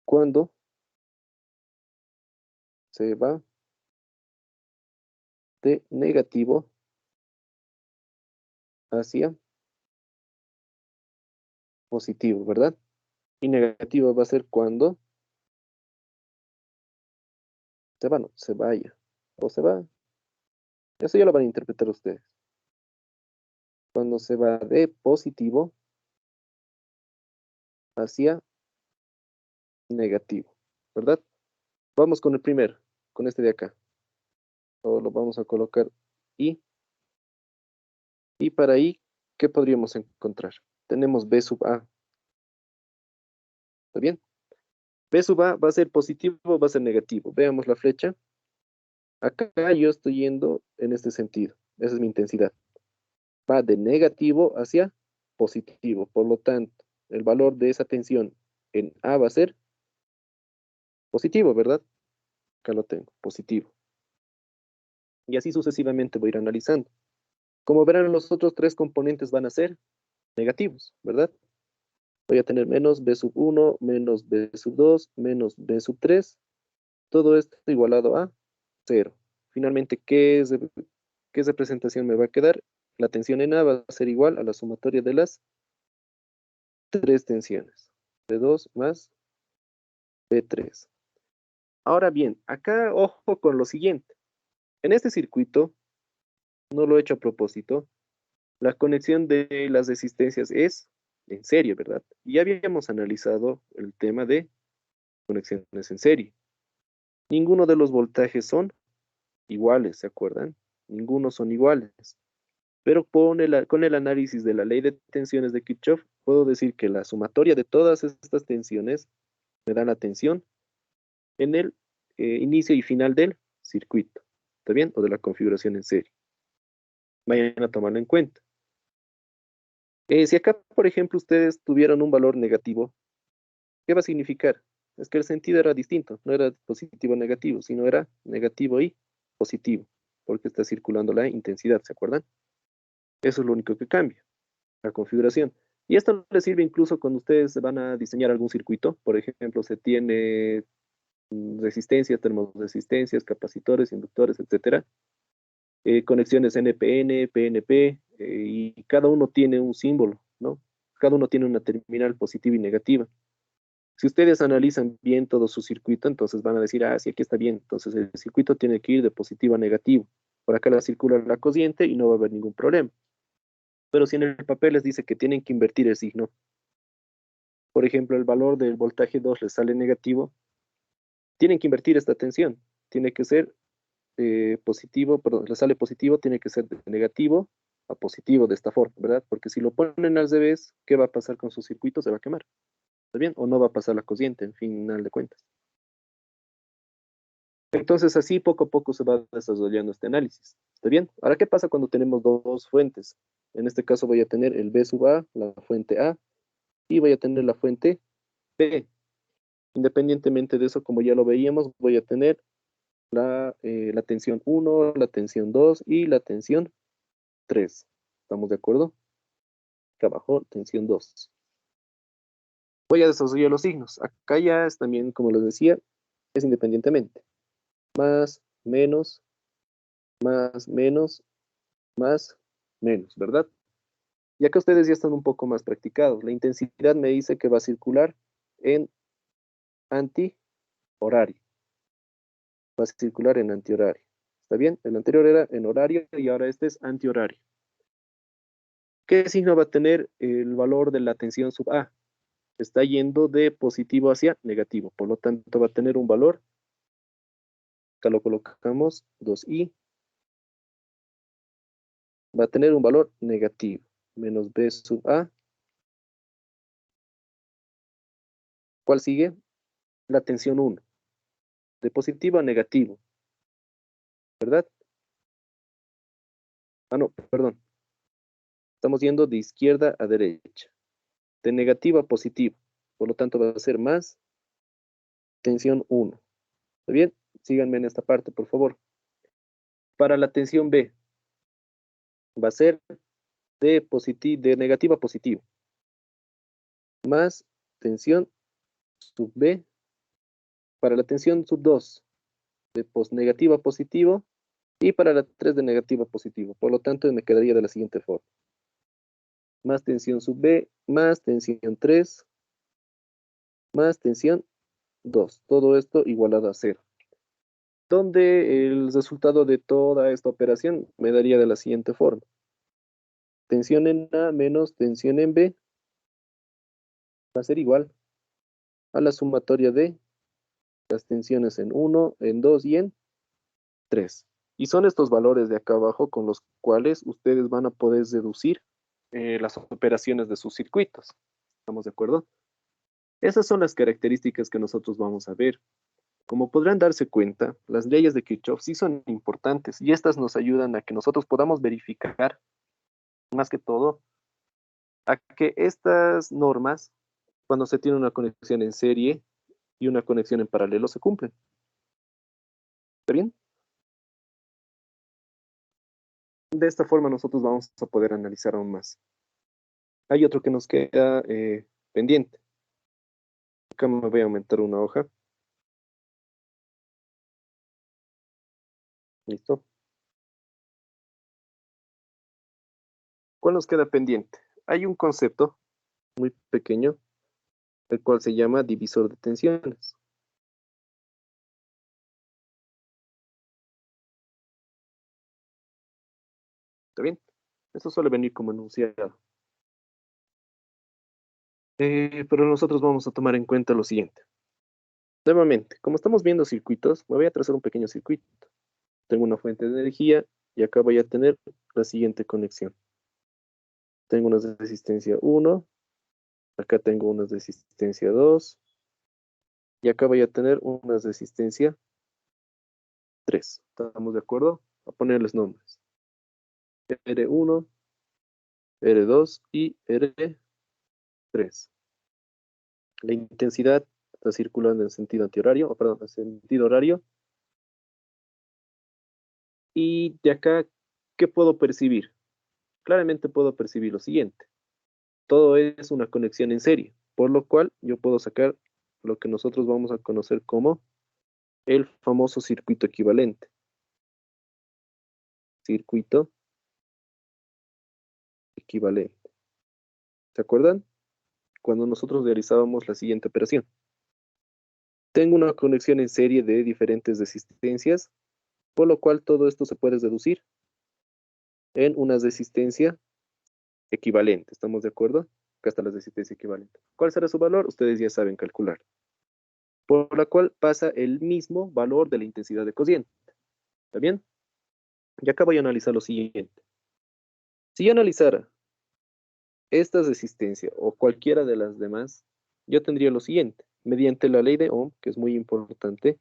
Cuando se va de negativo hacia positivo, ¿verdad? Y negativo va a ser cuando se va, no, se vaya. O se va. Eso ya lo van a interpretar ustedes. Cuando se va de positivo hacia negativo, ¿verdad? Vamos con el primero, con este de acá. O lo vamos a colocar I. Y para I, ¿qué podríamos encontrar? Tenemos B sub A. ¿Está bien? B sub A va a ser positivo o va a ser negativo. Veamos la flecha. Acá yo estoy yendo en este sentido. Esa es mi intensidad. Va de negativo hacia positivo. Por lo tanto, el valor de esa tensión en A va a ser positivo, ¿verdad? Acá lo tengo, positivo. Y así sucesivamente voy a ir analizando. Como verán, los otros tres componentes van a ser negativos, ¿verdad? Voy a tener menos B sub 1, menos B sub 2, menos B sub 3. Todo esto igualado a 0. Finalmente, ¿qué representación me va a quedar? La tensión en A va a ser igual a la sumatoria de las tres tensiones. B2 más B3. Ahora bien, acá ojo con lo siguiente. En este circuito, no lo he hecho a propósito, la conexión de las resistencias es en serie, ¿verdad? Y ya habíamos analizado el tema de conexiones en serie. Ninguno de los voltajes son iguales, ¿se acuerdan? Ninguno son iguales. Pero con el análisis de la ley de tensiones de Kirchhoff, puedo decir que la sumatoria de todas estas tensiones me da la tensión en el inicio y final del circuito. ¿Está bien? O de la configuración en serie. Vayan a tomarlo en cuenta. Si acá, por ejemplo, ustedes tuvieran un valor negativo, ¿qué va a significar? Es que el sentido era distinto, no era positivo o negativo, sino era negativo y positivo, porque está circulando la intensidad, ¿se acuerdan? Eso es lo único que cambia, la configuración. Y esto les sirve incluso cuando ustedes van a diseñar algún circuito, por ejemplo, se tiene resistencias, termoresistencias, capacitores, inductores, etcétera, conexiones NPN, PNP, y cada uno tiene un símbolo, ¿no? Cada uno tiene una terminal positiva y negativa. Si ustedes analizan bien todo su circuito, entonces van a decir, ah, sí, aquí está bien. Entonces el circuito tiene que ir de positivo a negativo. Por acá la circula la corriente y no va a haber ningún problema. Pero si en el papel les dice que tienen que invertir el signo, por ejemplo, el valor del voltaje 2 les sale negativo, tienen que invertir esta tensión. Tiene que ser positivo, perdón, les sale positivo, tiene que ser de negativo a positivo de esta forma, ¿verdad? Porque si lo ponen al revés, ¿qué va a pasar con su circuito? Se va a quemar. ¿Está bien? O no va a pasar la corriente, en final de cuentas. Entonces, así poco a poco se va desarrollando este análisis. ¿Está bien? Ahora, ¿qué pasa cuando tenemos dos fuentes? En este caso voy a tener el B sub A, la fuente A, y voy a tener la fuente B. Independientemente de eso, como ya lo veíamos, voy a tener la tensión 1, la tensión 2 y la tensión 3. ¿Estamos de acuerdo? Acá abajo, tensión 2. Voy a desarrollar los signos. Acá ya es también, como les decía, es independientemente. Más, menos, más, menos, más, menos, ¿verdad? Y acá ustedes ya están un poco más practicados. La intensidad me dice que va a circular en antihorario. Va a circular en antihorario. ¿Está bien? El anterior era en horario y ahora este es antihorario. ¿Qué signo va a tener el valor de la tensión sub A? Está yendo de positivo hacia negativo. Por lo tanto, va a tener un valor. Acá lo colocamos 2i. Va a tener un valor negativo. Menos b sub A. ¿Cuál sigue? La tensión 1. De positivo a negativo. ¿Verdad? Ah, no, perdón. Estamos yendo de izquierda a derecha. De negativo a positivo. Por lo tanto, va a ser más tensión 1. ¿Está bien? Síganme en esta parte, por favor. Para la tensión B, va a ser de negativo a positivo. Más tensión sub B. Para la tensión sub 2, de negativo a positivo. Y para la 3 de negativo a positivo. Por lo tanto, me quedaría de la siguiente forma. Más tensión sub B, más tensión 3, más tensión 2. Todo esto igualado a 0. Donde el resultado de toda esta operación me daría de la siguiente forma. Tensión en A menos tensión en B va a ser igual a la sumatoria de las tensiones en 1, en 2 y en 3. Y son estos valores de acá abajo con los cuales ustedes van a poder deducir las operaciones de sus circuitos. ¿Estamos de acuerdo? Esas son las características que nosotros vamos a ver. Como podrán darse cuenta, las leyes de Kirchhoff sí son importantes y estas nos ayudan a que nosotros podamos verificar, más que todo, a que estas normas, cuando se tiene una conexión en serie y una conexión en paralelo, se cumplen. ¿Está bien? De esta forma nosotros vamos a poder analizar aún más. Hay otro que nos queda pendiente. Acá me voy a aumentar una hoja. ¿Listo? ¿Cuál nos queda pendiente? Hay un concepto muy pequeño, el cual se llama divisor de tensiones. ¿Está bien? Eso suele venir como enunciado. Pero nosotros vamos a tomar en cuenta lo siguiente. Nuevamente, como estamos viendo circuitos, me voy a trazar un pequeño circuito. Tengo una fuente de energía y acá voy a tener la siguiente conexión. Tengo una resistencia 1, acá tengo una resistencia 2 y acá voy a tener una resistencia 3. ¿Estamos de acuerdo? A ponerles nombres. R1, R2 y R3. La intensidad está circulando en sentido antihorario, o perdón, en sentido horario. Y de acá, ¿qué puedo percibir? Claramente puedo percibir lo siguiente. Todo es una conexión en serie, por lo cual yo puedo sacar lo que nosotros vamos a conocer como el famoso circuito equivalente. Circuito equivalente. ¿Se acuerdan? Cuando nosotros realizábamos la siguiente operación. Tengo una conexión en serie de diferentes resistencias, por lo cual todo esto se puede reducir en una resistencia equivalente. ¿Estamos de acuerdo? Acá está la resistencia equivalente. ¿Cuál será su valor? Ustedes ya saben calcular. Por la cual pasa el mismo valor de la intensidad de cociente. ¿Está bien? Y acá voy a analizar lo siguiente. Si yo analizara esta resistencia o cualquiera de las demás, yo tendría lo siguiente. Mediante la ley de Ohm, que es muy importante,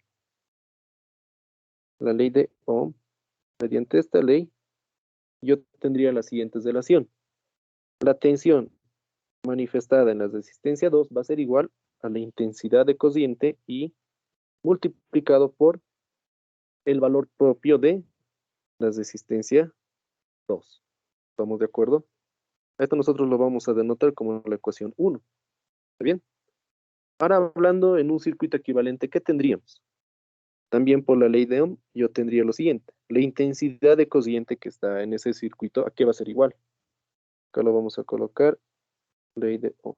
la ley de Ohm, mediante esta ley, yo tendría la siguiente relación. La tensión manifestada en la resistencia 2 va a ser igual a la intensidad de cociente y multiplicado por el valor propio de la resistencia 2. ¿Estamos de acuerdo? Esto nosotros lo vamos a denotar como la ecuación 1. ¿Está bien? Ahora hablando en un circuito equivalente, ¿qué tendríamos? también por la ley de Ohm, yo tendría lo siguiente. La intensidad de cociente que está en ese circuito, ¿a qué va a ser igual? Acá lo vamos a colocar, ley de Ohm.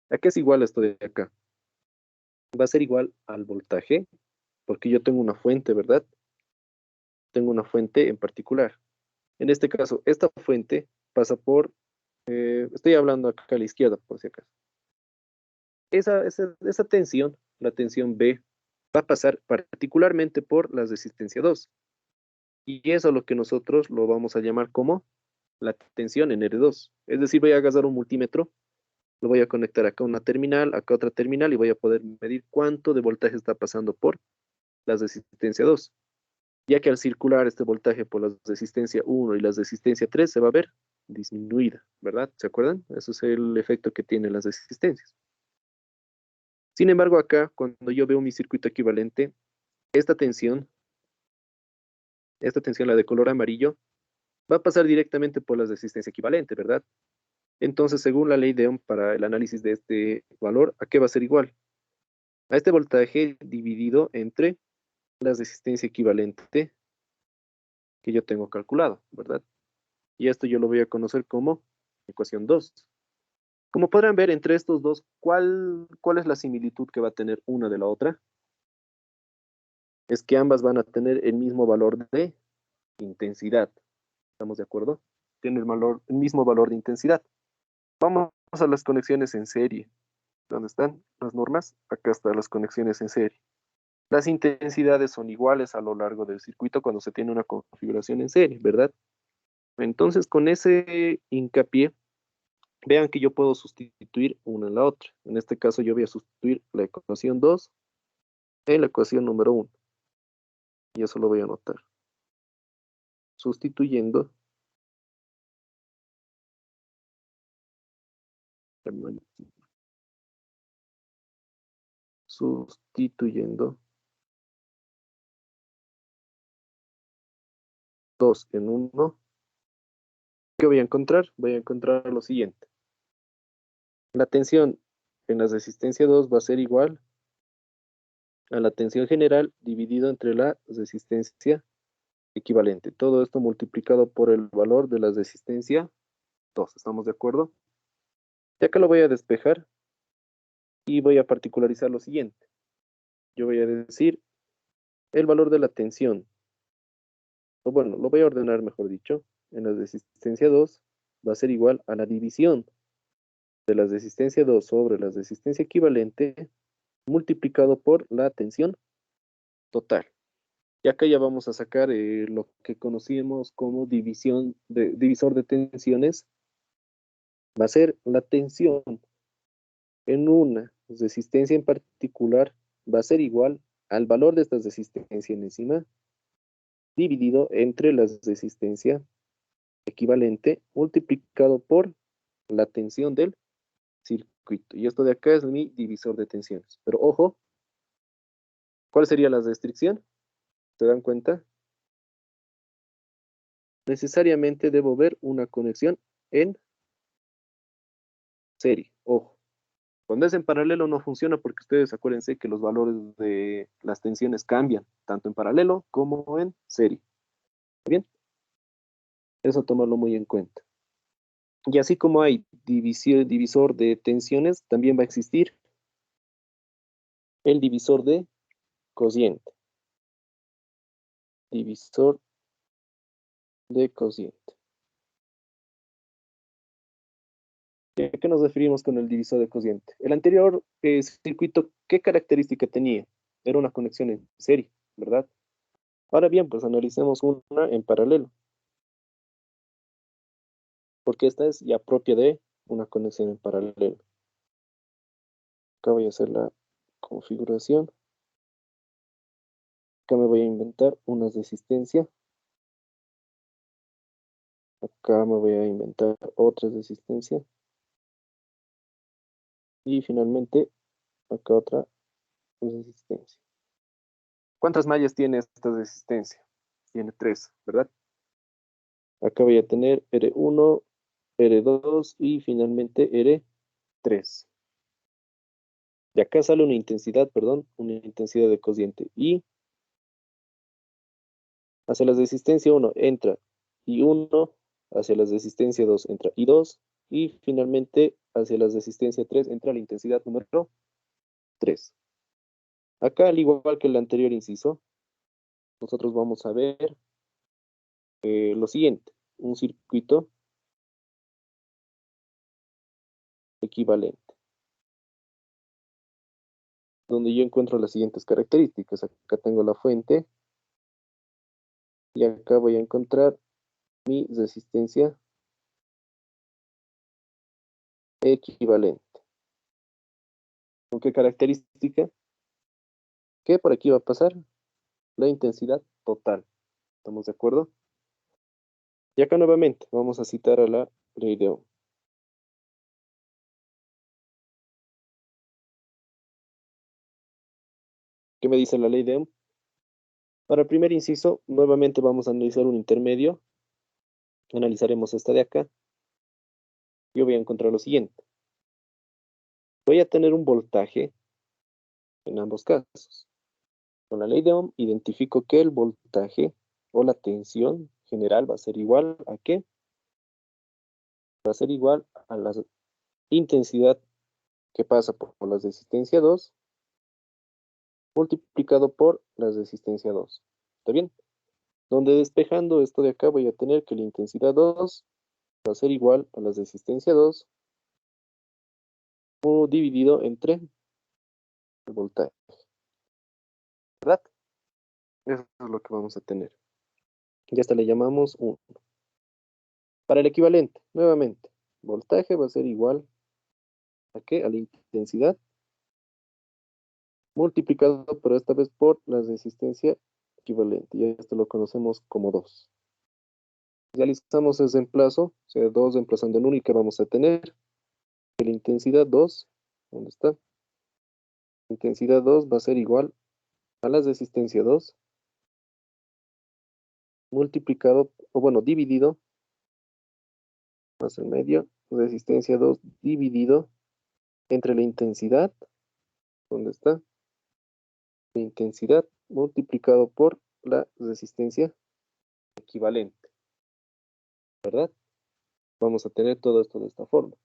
¿A qué es igual esto de acá? Va a ser igual al voltaje, porque yo tengo una fuente, ¿verdad? Tengo una fuente en particular. En este caso, esta fuente pasa por, estoy hablando acá a la izquierda, por si acaso. Esa tensión, la tensión B, va a pasar particularmente por la resistencia 2. Y eso es lo que nosotros lo vamos a llamar como la tensión en R2. Es decir, voy a agarrar un multímetro, lo voy a conectar acá a una terminal, acá a otra terminal y voy a poder medir cuánto de voltaje está pasando por la resistencia 2. Ya que al circular este voltaje por la resistencia 1 y la resistencia 3 se va a ver disminuida, ¿verdad? ¿Se acuerdan? Eso es el efecto que tienen las resistencias. Sin embargo, acá, cuando yo veo mi circuito equivalente, esta tensión, la de color amarillo, va a pasar directamente por la resistencia equivalente, ¿verdad? Entonces, según la ley de Ohm, para el análisis de este valor, ¿a qué va a ser igual? A este voltaje dividido entre la resistencia equivalente que yo tengo calculado, ¿verdad? Y esto yo lo voy a conocer como ecuación 2. Como podrán ver, entre estos dos, ¿cuál es la similitud que va a tener una de la otra? Es que ambas van a tener el mismo valor de intensidad. ¿Estamos de acuerdo? Tienen el mismo valor de intensidad. Vamos a las conexiones en serie. ¿Dónde están las normas? Acá están las conexiones en serie. Las intensidades son iguales a lo largo del circuito cuando se tiene una configuración en serie, ¿verdad? Entonces, con ese hincapié, vean que yo puedo sustituir una en la otra. En este caso, yo voy a sustituir la ecuación 2 en la ecuación número 1. Y eso lo voy a anotar. Sustituyendo, sustituyendo 2 en 1. ¿Qué voy a encontrar? Voy a encontrar lo siguiente. La tensión en la resistencia 2 va a ser igual a la tensión general dividido entre la resistencia equivalente. Todo esto multiplicado por el valor de la resistencia 2. ¿Estamos de acuerdo? Ya que lo voy a despejar y voy a particularizar lo siguiente. Yo voy a decir el valor de la tensión, o bueno, lo voy a ordenar mejor dicho, en la resistencia 2 va a ser igual a la división de la resistencia 2 sobre la resistencia equivalente multiplicado por la tensión total. Y acá ya vamos a sacar lo que conocíamos como divisor de tensiones. Va a ser la tensión en una resistencia en particular, va a ser igual al valor de esta resistencia en encima dividido entre la resistencia equivalente multiplicado por la tensión del circuito. Y esto de acá es mi divisor de tensiones. Pero ojo, ¿cuál sería la restricción? ¿Se dan cuenta? Necesariamente debo ver una conexión en serie. Ojo, cuando es en paralelo no funciona porque ustedes acuérdense que los valores de las tensiones cambian, tanto en paralelo como en serie. ¿Bien? Eso tomarlo muy en cuenta. Y así como hay divisor de tensiones, también va a existir el divisor de cociente. Divisor de cociente. ¿A qué nos referimos con el divisor de cociente? El anterior circuito, ¿qué característica tenía? Era una conexión en serie, ¿verdad? Ahora bien, pues analicemos una en paralelo, porque esta es ya propia de una conexión en paralelo. Acá voy a hacer la configuración. Acá me voy a inventar una resistencia. Acá me voy a inventar otra resistencia. Y finalmente, acá otra resistencia. ¿Cuántas mallas tiene esta resistencia? Tiene 3, ¿verdad? Acá voy a tener R1, R2 y finalmente R3. De acá sale una intensidad, perdón, una intensidad de cociente. Y hacia la resistencia 1 entra y 1, hacia la resistencia 2 entra y 2, y finalmente hacia la resistencia 3 entra la intensidad número 3. Acá, al igual que el anterior inciso, nosotros vamos a ver lo siguiente, un circuito equivalente, donde yo encuentro las siguientes características. Acá tengo la fuente y acá voy a encontrar mi resistencia equivalente. ¿Con qué característica? Que por aquí va a pasar la intensidad total. ¿Estamos de acuerdo? Y acá nuevamente vamos a citar a la ley de Ohm. ¿Qué me dice la ley de Ohm? Para el primer inciso, nuevamente vamos a analizar un intermedio. Analizaremos esta de acá. Yo voy a encontrar lo siguiente. Voy a tener un voltaje en ambos casos. Con la ley de Ohm identifico que el voltaje o la tensión general va a ser igual a ¿qué? Va a ser igual a la intensidad que pasa por la resistencia 2 multiplicado por la resistencia 2. ¿Está bien? Donde despejando esto de acá voy a tener que la intensidad 2 va a ser igual a la resistencia 2 o dividido entre el voltaje. ¿Verdad? Eso es lo que vamos a tener. Y hasta le llamamos 1. Para el equivalente, nuevamente, voltaje va a ser igual a ¿qué? A la intensidad multiplicado, pero esta vez por la resistencia equivalente. Y esto lo conocemos como 2. Realizamos el reemplazo, o sea, 2 reemplazando en 1, y que vamos a tener que la intensidad 2, ¿dónde está? Intensidad 2 va a ser igual a la resistencia 2 multiplicado, o bueno, dividido, más el medio, resistencia 2 dividido entre la intensidad, ¿dónde está? La intensidad multiplicado por la resistencia equivalente, ¿verdad? Vamos a tener todo esto de esta forma.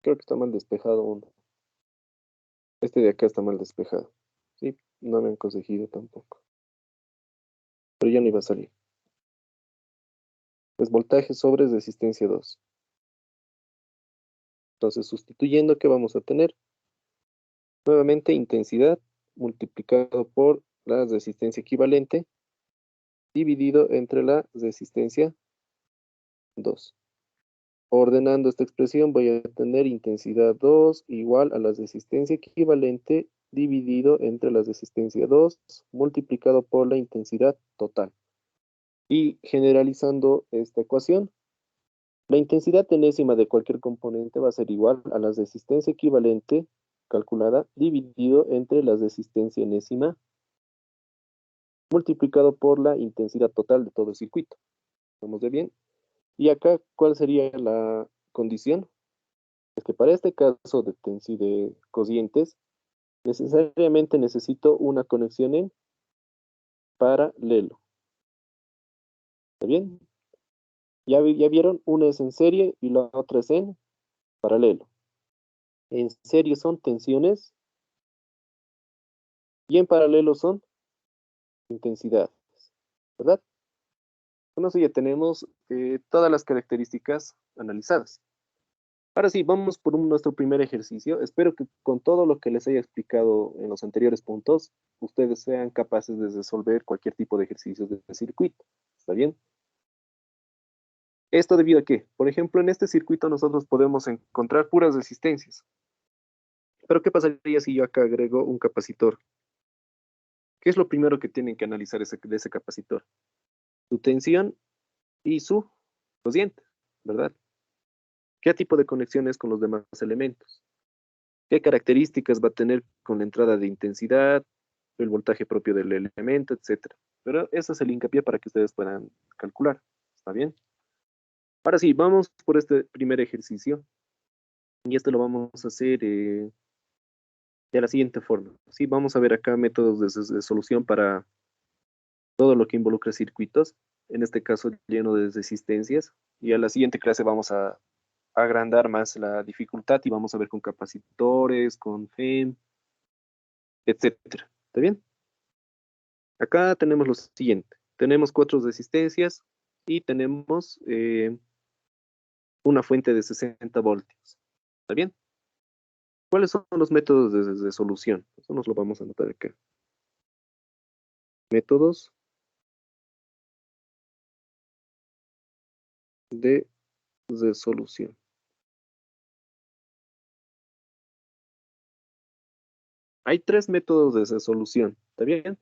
Creo que está mal despejado uno. Este de acá está mal despejado. Sí, no me han conseguido tampoco. Pero ya no iba a salir. Es voltaje sobre resistencia 2. Entonces, sustituyendo, ¿qué vamos a tener? Nuevamente, intensidad multiplicado por la resistencia equivalente dividido entre la resistencia 2. Ordenando esta expresión, voy a tener intensidad 2 igual a la resistencia equivalente dividido entre la resistencia 2 multiplicado por la intensidad total. Y generalizando esta ecuación, la intensidad enésima de cualquier componente va a ser igual a la resistencia equivalente calculada dividido entre la resistencia enésima multiplicado por la intensidad total de todo el circuito. ¿Estamos de bien? Y acá, ¿cuál sería la condición? Es que para este caso de cocientes, necesariamente necesito una conexión en paralelo. ¿Está bien? Ya vieron, una es en serie y la otra es en paralelo. En serie son tensiones y en paralelo son intensidades, ¿verdad? Con eso ya tenemos todas las características analizadas. Ahora sí, vamos por nuestro primer ejercicio. Espero que con todo lo que les haya explicado en los anteriores puntos, ustedes sean capaces de resolver cualquier tipo de ejercicios de circuito. ¿Está bien? Esto debido a que, por ejemplo, en este circuito nosotros podemos encontrar puras resistencias. Pero ¿qué pasaría si yo acá agrego un capacitor? ¿Qué es lo primero que tienen que analizar de ese capacitor? Su tensión y su cociente, ¿verdad? ¿Qué tipo de conexiones con los demás elementos? ¿Qué características va a tener con la entrada de intensidad, el voltaje propio del elemento, etcétera? Pero eso es el hincapié para que ustedes puedan calcular. ¿Está bien? Ahora sí, vamos por este primer ejercicio. Y esto lo vamos a hacer de la siguiente forma. Sí, vamos a ver acá métodos de solución para todo lo que involucra circuitos, en este caso lleno de resistencias. Y a la siguiente clase vamos a agrandar más la dificultad y vamos a ver con capacitores, con FEM, etcétera. ¿Está bien? Acá tenemos lo siguiente. Tenemos cuatro resistencias y tenemos una fuente de 60 voltios. ¿Está bien? ¿Cuáles son los métodos de solución? Eso nos lo vamos a anotar acá. Métodos de resolución. Hay tres métodos de resolución. ¿Está bien?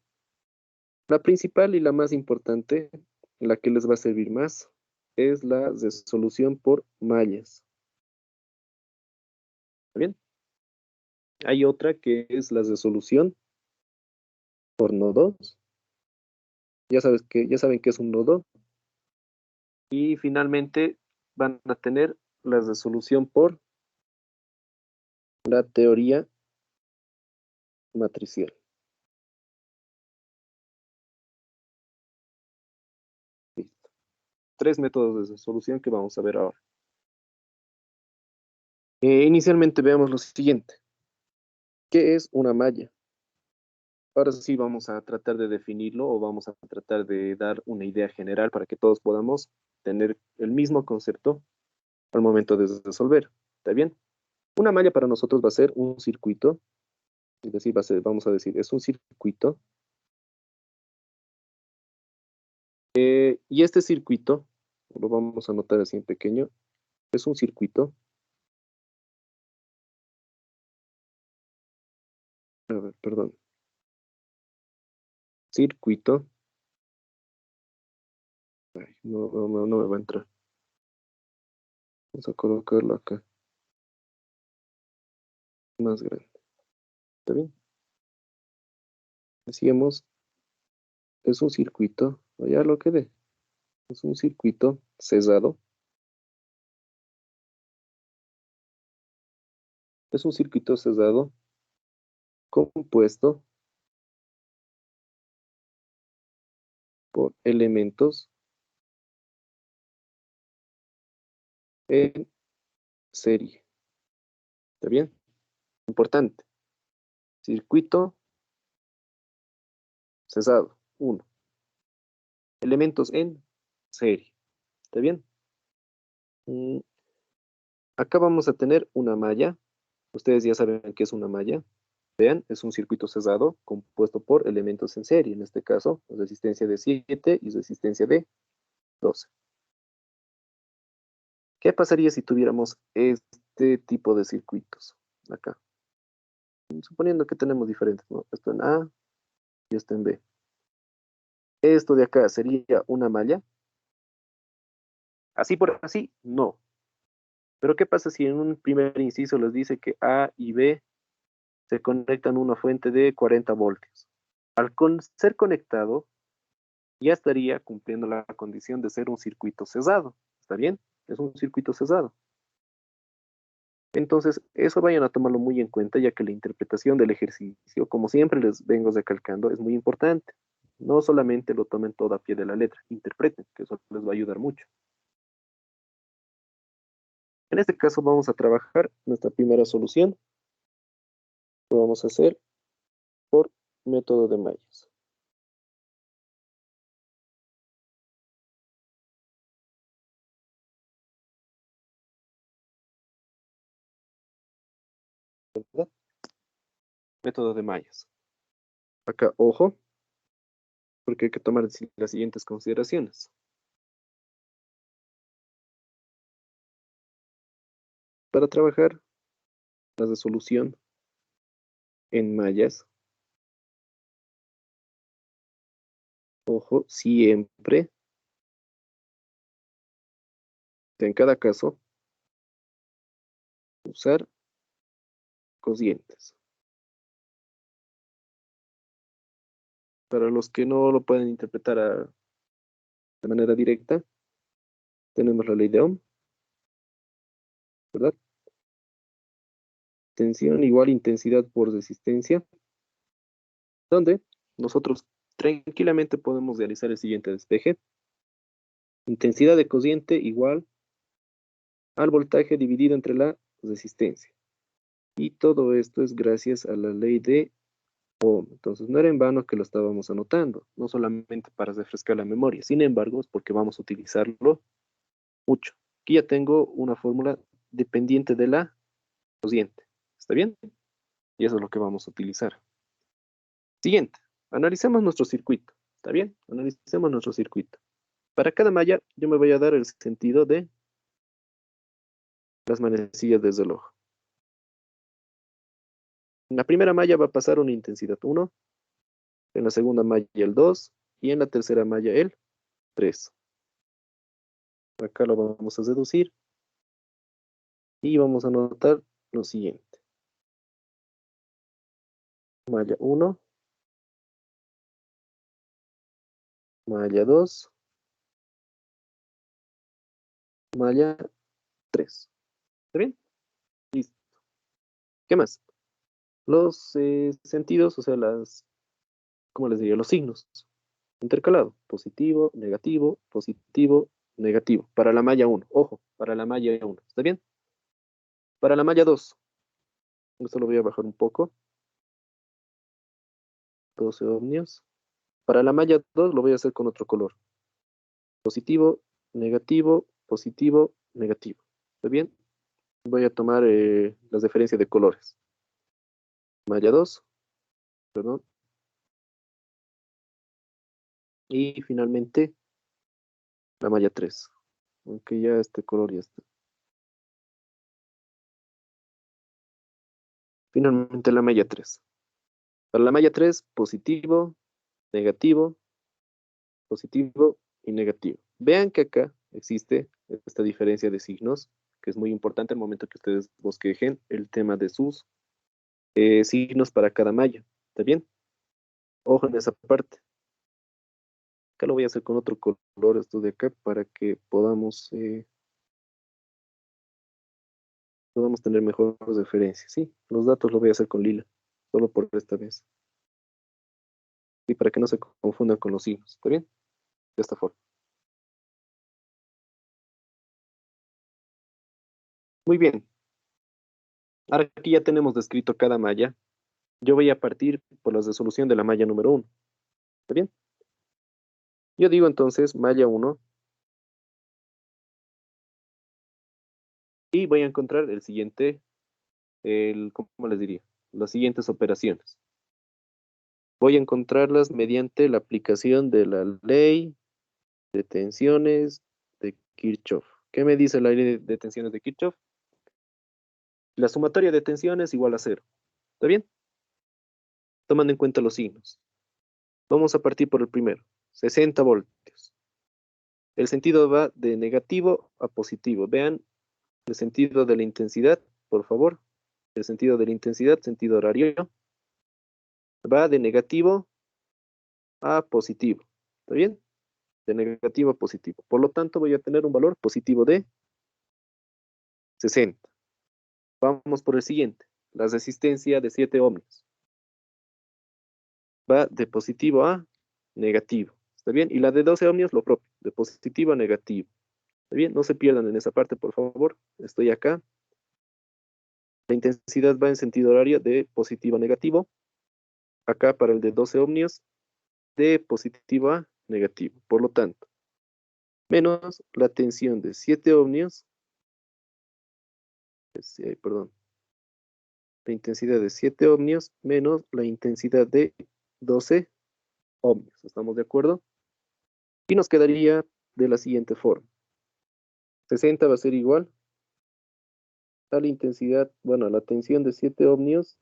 La principal y la más importante, la que les va a servir más, es la resolución por mallas. ¿Está bien? Hay otra que es la resolución por nodos. Ya saben que es un nodo. Y finalmente van a tener la resolución por la teoría matricial. Listo. Tres métodos de resolución que vamos a ver ahora. Inicialmente veamos lo siguiente. ¿Qué es una malla? Ahora sí vamos a tratar de definirlo o vamos a tratar de dar una idea general para que todos podamos tener el mismo concepto al momento de resolver. ¿Está bien? Una malla para nosotros va a ser un circuito, es decir, vamos a decir, es un circuito. Y este circuito, lo vamos a anotar así en pequeño, es un circuito, a ver, perdón, circuito, ay, no me va a entrar, vamos a colocarlo acá, más grande, ¿está bien? Decíamos, es un circuito, o ya lo quedé, es un circuito cerrado, es un circuito cerrado compuesto por elementos en serie, ¿está bien? Importante, circuito cerrado, uno, elementos en serie, ¿está bien? Mm, Acá vamos a tener una malla. Ustedes ya saben qué es una malla. Vean, es un circuito cerrado compuesto por elementos en serie. En este caso, resistencia de 7 y resistencia de 12. ¿Qué pasaría si tuviéramos este tipo de circuitos? Acá. Suponiendo que tenemos diferentes, ¿no? Esto en A y esto en B. Esto de acá sería una malla. Así por así, no. Pero ¿qué pasa si en un primer inciso les dice que A y B se conectan a una fuente de 40 voltios? Ser conectado, ya estaría cumpliendo la condición de ser un circuito cerrado. ¿Está bien? Es un circuito cerrado. Entonces, eso vayan a tomarlo muy en cuenta, ya que la interpretación del ejercicio, como siempre les vengo recalcando, es muy importante. No solamente lo tomen todo a pie de la letra, interpreten, que eso les va a ayudar mucho. En este caso vamos a trabajar nuestra primera solución. Lo vamos a hacer por método de mallas. ¿Verdad? Método de mallas. Acá, ojo, porque hay que tomar las siguientes consideraciones. Para trabajar la resolución en mallas, ojo, siempre, en cada caso, usar cocientes. Para los que no lo pueden interpretar de manera directa, tenemos la ley de Ohm, ¿verdad? Tensión igual intensidad por resistencia, donde nosotros tranquilamente podemos realizar el siguiente despeje. Intensidad de cociente igual al voltaje dividido entre la resistencia. Y todo esto es gracias a la ley de Ohm. Entonces no era en vano que lo estábamos anotando, no solamente para refrescar la memoria. Sin embargo, es porque vamos a utilizarlo mucho. Aquí ya tengo una fórmula dependiente de la cociente. ¿Está bien? Y eso es lo que vamos a utilizar. Siguiente, analicemos nuestro circuito. ¿Está bien? Analicemos nuestro circuito. Para cada malla, yo me voy a dar el sentido de las manecillas del reloj. En la primera malla va a pasar una intensidad 1, en la segunda malla el 2 y en la tercera malla el 3. Acá lo vamos a deducir y vamos a anotar lo siguiente. Malla 1, malla 2, malla 3. ¿Está bien? Listo. ¿Qué más? Los sentidos, o sea, ¿cómo les diría? Los signos. Intercalado. Positivo, negativo, negativo. Para la malla 1. Ojo, para la malla 1. ¿Está bien? Para la malla 2. Esto lo voy a bajar un poco. 12 ohmios. Para la malla 2 lo voy a hacer con otro color. Positivo, positivo, negativo. ¿Está bien? Voy a tomar las diferencias de colores. Malla 2, perdón. Y finalmente la malla 3. Aunque ya este color ya está. Finalmente la malla 3. Para la malla 3, positivo, negativo, positivo y negativo. Vean que acá existe esta diferencia de signos, que es muy importante al momento que ustedes bosquejen el tema de sus signos para cada malla. ¿Está bien? Ojo en esa parte. Acá lo voy a hacer con otro color, esto de acá, para que podamos tener mejores referencias. ¿Sí? Los datos los voy a hacer con lila, solo por esta vez. Y para que no se confundan con los signos. ¿Está bien? De esta forma. Muy bien. Ahora aquí ya tenemos descrito cada malla. Yo voy a partir por la resolución de la malla número 1. ¿Está bien? Yo digo entonces malla 1 y voy a encontrar el siguiente, ¿cómo les diría? Las siguientes operaciones. Voy a encontrarlas mediante la aplicación de la ley de tensiones de Kirchhoff. ¿Qué me dice la ley de tensiones de Kirchhoff? La sumatoria de tensiones igual a 0. ¿Está bien? Tomando en cuenta los signos. Vamos a partir por el primero. 60 voltios. El sentido va de negativo a positivo. Vean el sentido de la intensidad, por favor. El sentido de la intensidad, sentido horario, va de negativo a positivo. ¿Está bien? De negativo a positivo. Por lo tanto, voy a tener un valor positivo de 60. Vamos por el siguiente. La resistencia de 7 ohmios. Va de positivo a negativo. ¿Está bien? Y la de 12 ohmios, lo propio, de positivo a negativo. ¿Está bien? No se pierdan en esa parte, por favor. Estoy acá. La intensidad va en sentido horario de positivo a negativo. Acá para el de 12 ohmios, de positivo a negativo. Por lo tanto, menos la tensión de 7 ohmios, perdón, la intensidad de 7 ohmios menos la intensidad de 12 ohmios. ¿Estamos de acuerdo? Y nos quedaría de la siguiente forma. 60 va a ser igual a la intensidad, bueno, a la tensión de 7 ohmios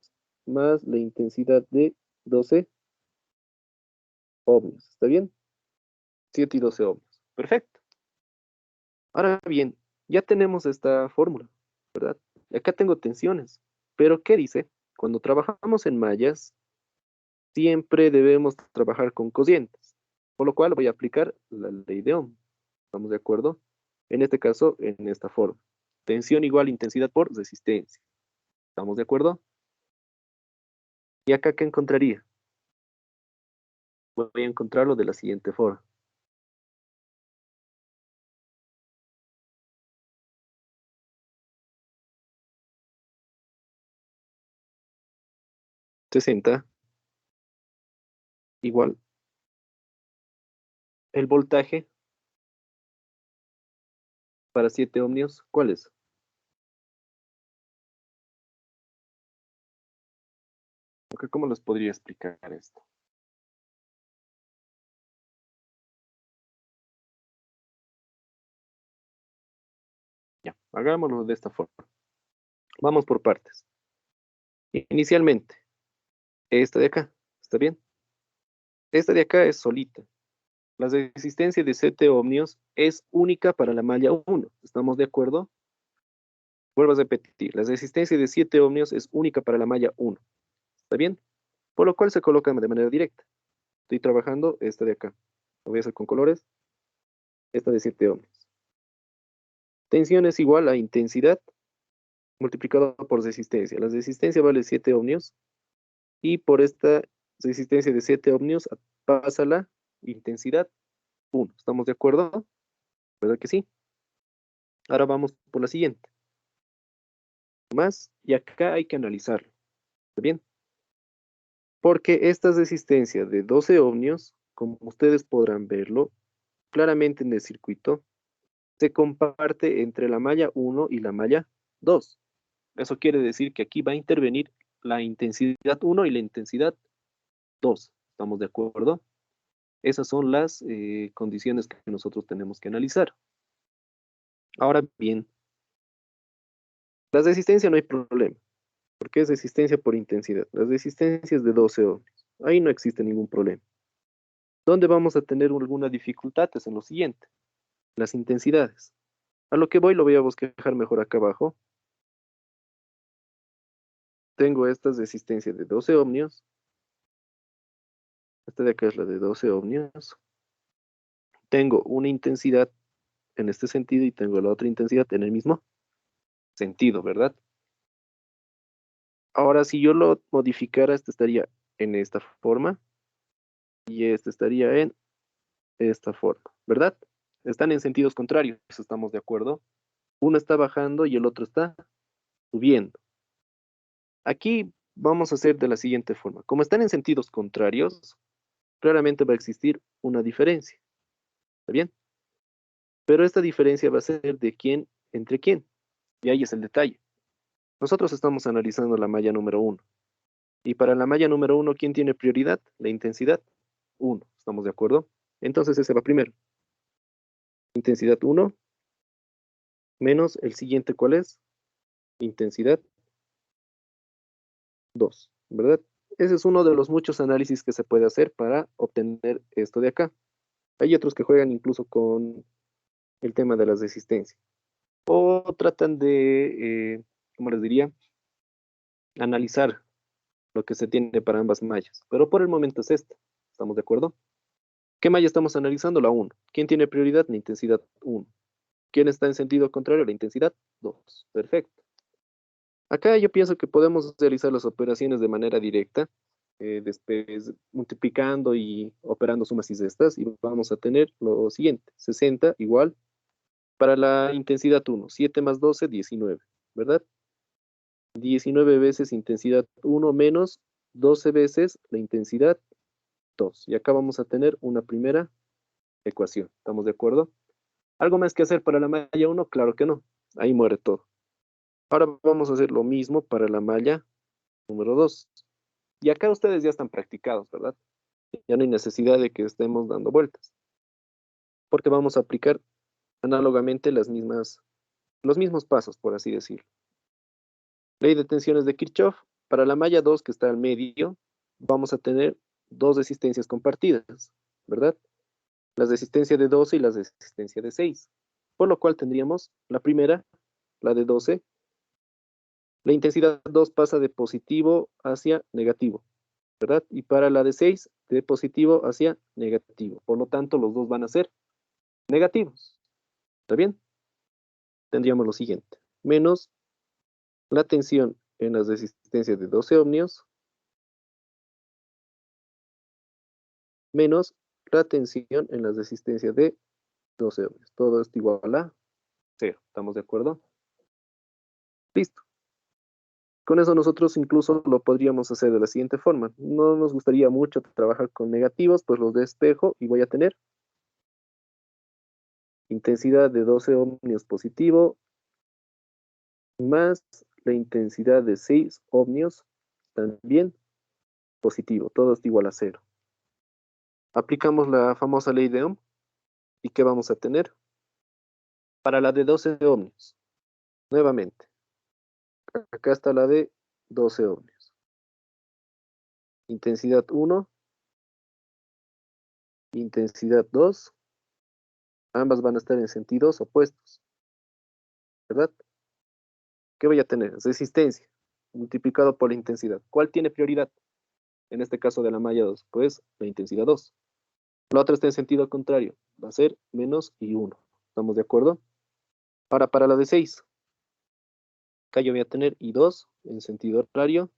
más la intensidad de 12 ohmios. ¿Está bien? 7 y 12 ohmios. Perfecto. Ahora bien, ya tenemos esta fórmula, ¿verdad? Y acá tengo tensiones. Pero, ¿qué dice? Cuando trabajamos en mallas, siempre debemos trabajar con cocientes. Por lo cual voy a aplicar la ley de Ohm. ¿Estamos de acuerdo? En este caso, en esta forma. Tensión igual intensidad por resistencia. ¿Estamos de acuerdo? ¿Y acá qué encontraría? Voy a encontrarlo de la siguiente forma. $60 igual el voltaje para 7 ohmios. ¿Cuál es? ¿Cómo les podría explicar esto? Ya, hagámoslo de esta forma. Vamos por partes. Inicialmente, esta de acá, ¿está bien? Esta de acá es solita. La resistencia de 7 ohmios es única para la malla 1. ¿Estamos de acuerdo? Vuelvo a repetir, la resistencia de 7 ohmios es única para la malla 1. ¿Está bien? Por lo cual se coloca de manera directa. Estoy trabajando esta de acá. Lo voy a hacer con colores. Esta de 7 ohmios. Tensión es igual a intensidad multiplicado por resistencia. La resistencia vale 7 ohmios y por esta resistencia de 7 ohmios pasa la intensidad 1. ¿Estamos de acuerdo? ¿Verdad que sí? Ahora vamos por la siguiente. Más, y acá hay que analizarlo. ¿Está bien? Porque esta resistencia de 12 ohmios, como ustedes podrán verlo claramente en el circuito, se comparte entre la malla 1 y la malla 2. Eso quiere decir que aquí va a intervenir la intensidad 1 y la intensidad 2. ¿Estamos de acuerdo? Esas son las condiciones que nosotros tenemos que analizar. Ahora bien, la resistencia no hay problema, porque es resistencia por intensidad. La resistencia es de 12 ohmios. Ahí no existe ningún problema. ¿Dónde vamos a tener alguna dificultad? Es en lo siguiente, las intensidades. A lo que voy lo voy a bosquejar mejor acá abajo. Tengo esta resistencia de 12 ohmios. Esta de acá es la de 12 ohmios. Tengo una intensidad en este sentido y tengo la otra intensidad en el mismo sentido, ¿verdad? Ahora, si yo lo modificara, este estaría en esta forma y este estaría en esta forma, ¿verdad? Están en sentidos contrarios, ¿estamos de acuerdo? Uno está bajando y el otro está subiendo. Aquí vamos a hacer de la siguiente forma. Como están en sentidos contrarios, claramente va a existir una diferencia, ¿está bien? Pero esta diferencia va a ser de quién entre quién. Y ahí es el detalle. Nosotros estamos analizando la malla número 1. Y para la malla número 1, ¿quién tiene prioridad? La intensidad 1. ¿Estamos de acuerdo? Entonces ese va primero. Intensidad 1 menos el siguiente, ¿cuál es? Intensidad 2, ¿verdad? Ese es uno de los muchos análisis que se puede hacer para obtener esto de acá. Hay otros que juegan incluso con el tema de las resistencias. O tratan de, ¿cómo les diría? Analizar lo que se tiene para ambas mallas. Pero por el momento es esta. ¿Estamos de acuerdo? ¿Qué malla estamos analizando? La 1. ¿Quién tiene prioridad? La intensidad 1. ¿Quién está en sentido contrario? La intensidad 2. Perfecto. Acá yo pienso que podemos realizar las operaciones de manera directa, después multiplicando y operando sumas y restas, y vamos a tener lo siguiente, 60 igual para la intensidad 1, 7 más 12, 19, ¿verdad? 19 veces intensidad 1 menos 12 veces la intensidad 2. Y acá vamos a tener una primera ecuación, ¿estamos de acuerdo? ¿Algo más que hacer para la malla 1? Claro que no, ahí muere todo. Ahora vamos a hacer lo mismo para la malla número 2. Y acá ustedes ya están practicados, ¿verdad? Ya no hay necesidad de que estemos dando vueltas, porque vamos a aplicar análogamente los mismos pasos, por así decirlo. Ley de tensiones de Kirchhoff. Para la malla 2 que está al medio, vamos a tener dos resistencias compartidas, ¿verdad? La resistencia de 12 y la resistencia de 6. Por lo cual tendríamos la primera, la de 12. La intensidad 2 pasa de positivo hacia negativo, ¿verdad? Y para la de 6, de positivo hacia negativo. Por lo tanto, los dos van a ser negativos. ¿Está bien? tendríamos lo siguiente. Menos la tensión en las resistencias de 12 ohmios menos la tensión en las resistencias de 12 ohmios. Todo esto igual a 0. ¿Estamos de acuerdo? Listo. Con eso nosotros incluso lo podríamos hacer de la siguiente forma. No nos gustaría mucho trabajar con negativos, pues los despejo y voy a tener intensidad de 12 ohmios positivo más la intensidad de 6 ohmios también positivo. Todo esto igual a 0. Aplicamos la famosa ley de Ohm. ¿Y qué vamos a tener? Para la de 12 ohmios. Nuevamente. Acá está la de 12 ohmios. Intensidad 1, intensidad 2. Ambas van a estar en sentidos opuestos, ¿verdad? ¿Qué voy a tener? Resistencia multiplicado por la intensidad. ¿Cuál tiene prioridad? En este caso de la malla 2, pues la intensidad 2. La otra está en sentido contrario. Va a ser menos y 1. ¿Estamos de acuerdo? Ahora, para la de 6. Acá yo voy a tener I2 en sentido horario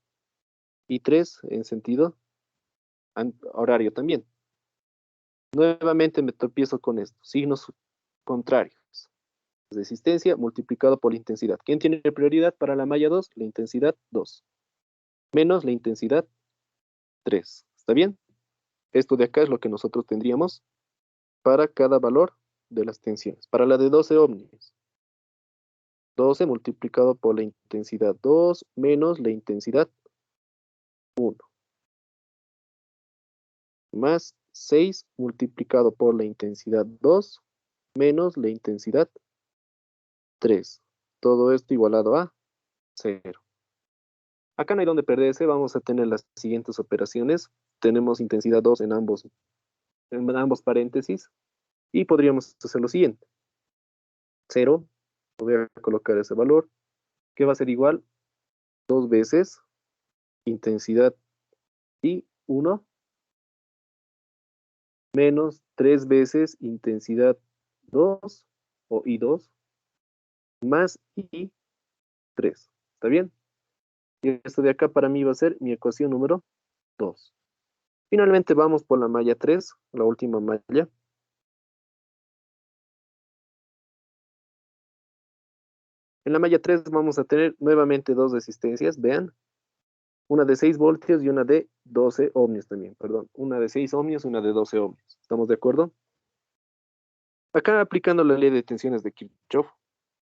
y 3 en sentido horario también. Nuevamente me tropiezo con esto, signos contrarios. Resistencia multiplicado por la intensidad. ¿Quién tiene prioridad para la malla 2? La intensidad 2. Menos la intensidad 3. ¿Está bien? Esto de acá es lo que nosotros tendríamos para cada valor de las tensiones. Para la de 12 ohmios. 12 multiplicado por la intensidad 2 menos la intensidad 1. Más 6 multiplicado por la intensidad 2 menos la intensidad 3. Todo esto igualado a 0. Acá no hay donde perderse, vamos a tener las siguientes operaciones. Tenemos intensidad 2 en ambos paréntesis y podríamos hacer lo siguiente. 0, voy a colocar ese valor, que va a ser igual 2 veces intensidad I 1 menos 3 veces intensidad 2 o I2 más I3. ¿Está bien? Y esto de acá para mí va a ser mi ecuación número 2. Finalmente vamos por la malla 3, la última malla. En la malla 3 vamos a tener nuevamente dos resistencias, vean. Una de 6 voltios y una de 12 ohmios también, perdón. Una de 6 ohmios, una de 12 ohmios. ¿Estamos de acuerdo? Acá aplicando la ley de tensiones de Kirchhoff,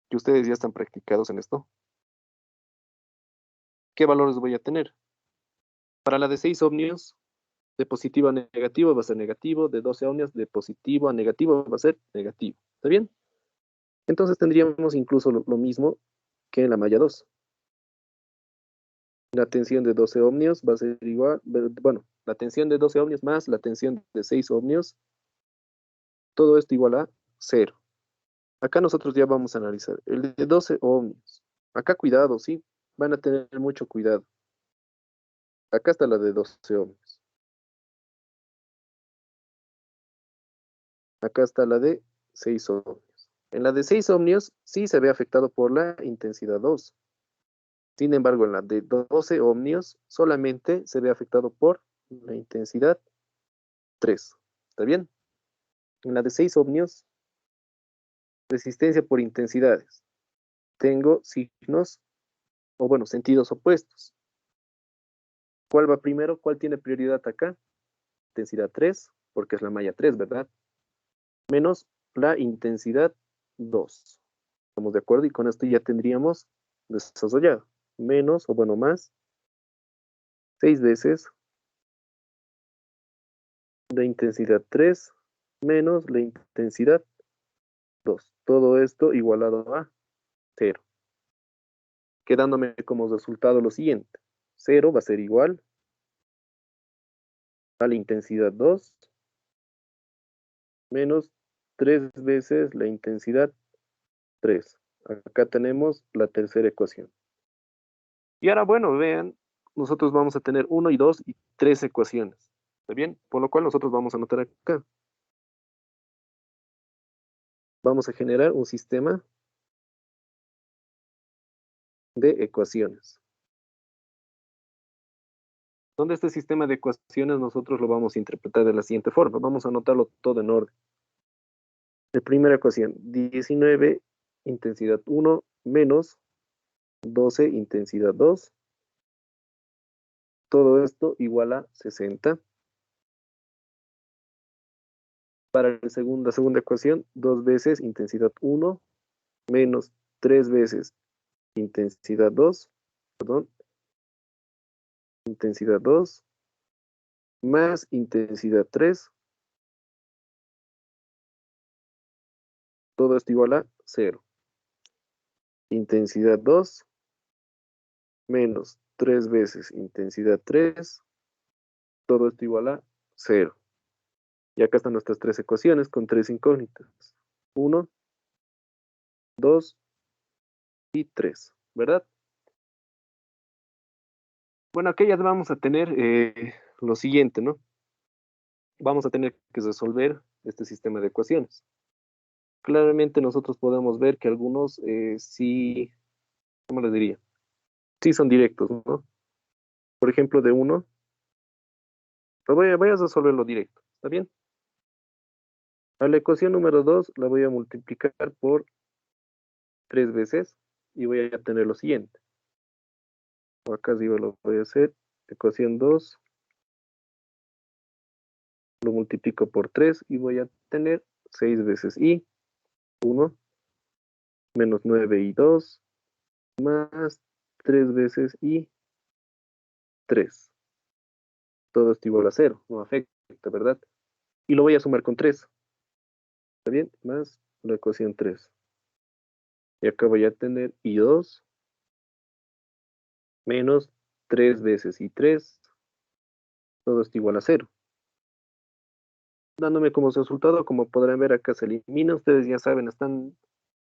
que ustedes ya están practicados en esto. ¿Qué valores voy a tener? Para la de 6 ohmios, de positivo a negativo va a ser negativo, de 12 ohmios, de positivo a negativo va a ser negativo. ¿Está bien? Entonces tendríamos incluso lo mismo que en la malla 2. La tensión de 12 ohmios va a ser igual, bueno, la tensión de 12 ohmios más la tensión de 6 ohmios, todo esto igual a 0. Acá nosotros ya vamos a analizar el de 12 ohmios. Acá cuidado, ¿sí? Van a tener mucho cuidado. Acá está la de 12 ohmios. Acá está la de 6 ohmios. En la de 6 ohmios sí se ve afectado por la intensidad 2. Sin embargo, en la de 12 ohmios solamente se ve afectado por la intensidad 3. ¿Está bien? En la de 6 ohmios, resistencia por intensidades. Tengo signos, o bueno, sentidos opuestos. ¿Cuál va primero? ¿Cuál tiene prioridad acá? Intensidad 3, porque es la malla 3, ¿verdad? Menos la intensidad 2. ¿Estamos de acuerdo? Y con esto ya tendríamos desarrollado. Menos, o bueno, más, 6 veces la intensidad 3 menos la intensidad 2. Todo esto igualado a 0. Quedándome como resultado lo siguiente. 0 va a ser igual a la intensidad 2 menos 3 veces la intensidad 3. Acá tenemos la tercera ecuación. Y ahora, bueno, vean, nosotros vamos a tener 1 y 2 y 3 ecuaciones. ¿Está bien? Por lo cual nosotros vamos a anotar acá. Vamos a generar un sistema de ecuaciones. Donde este sistema de ecuaciones nosotros lo vamos a interpretar de la siguiente forma. Vamos a anotarlo todo en orden. La primera ecuación, 19 intensidad 1 menos 12 intensidad 2. Todo esto igual a 60. Para la segunda ecuación, 2 veces intensidad 1 menos 3 veces intensidad 2, perdón, intensidad 2 más intensidad 3. Todo esto igual a 0. Intensidad 2 menos 3 veces intensidad 3. Todo esto igual a 0. Y acá están nuestras tres ecuaciones con tres incógnitas. 1, 2 y 3, ¿verdad? Bueno, aquí ya vamos a tener lo siguiente, ¿no? Vamos a tener que resolver este sistema de ecuaciones. Claramente nosotros podemos ver que algunos sí, ¿cómo les diría? Sí son directos, ¿no? Por ejemplo, de 1, voy a resolverlo directo, ¿está bien? A la ecuación número 2 la voy a multiplicar por 3 veces y voy a tener lo siguiente. Acá arriba lo voy a hacer. Ecuación 2 lo multiplico por 3 y voy a tener 6 veces y 1 menos 9 y 2 más 3 veces y 3. Todo esto igual a 0, no afecta, ¿verdad? Y lo voy a sumar con 3, ¿está bien? Más la ecuación 3. Y acá voy a tener y2 menos 3 veces y 3. Todo esto igual a 0. Dándome como resultado, como podrán ver acá se elimina. Ustedes ya saben, están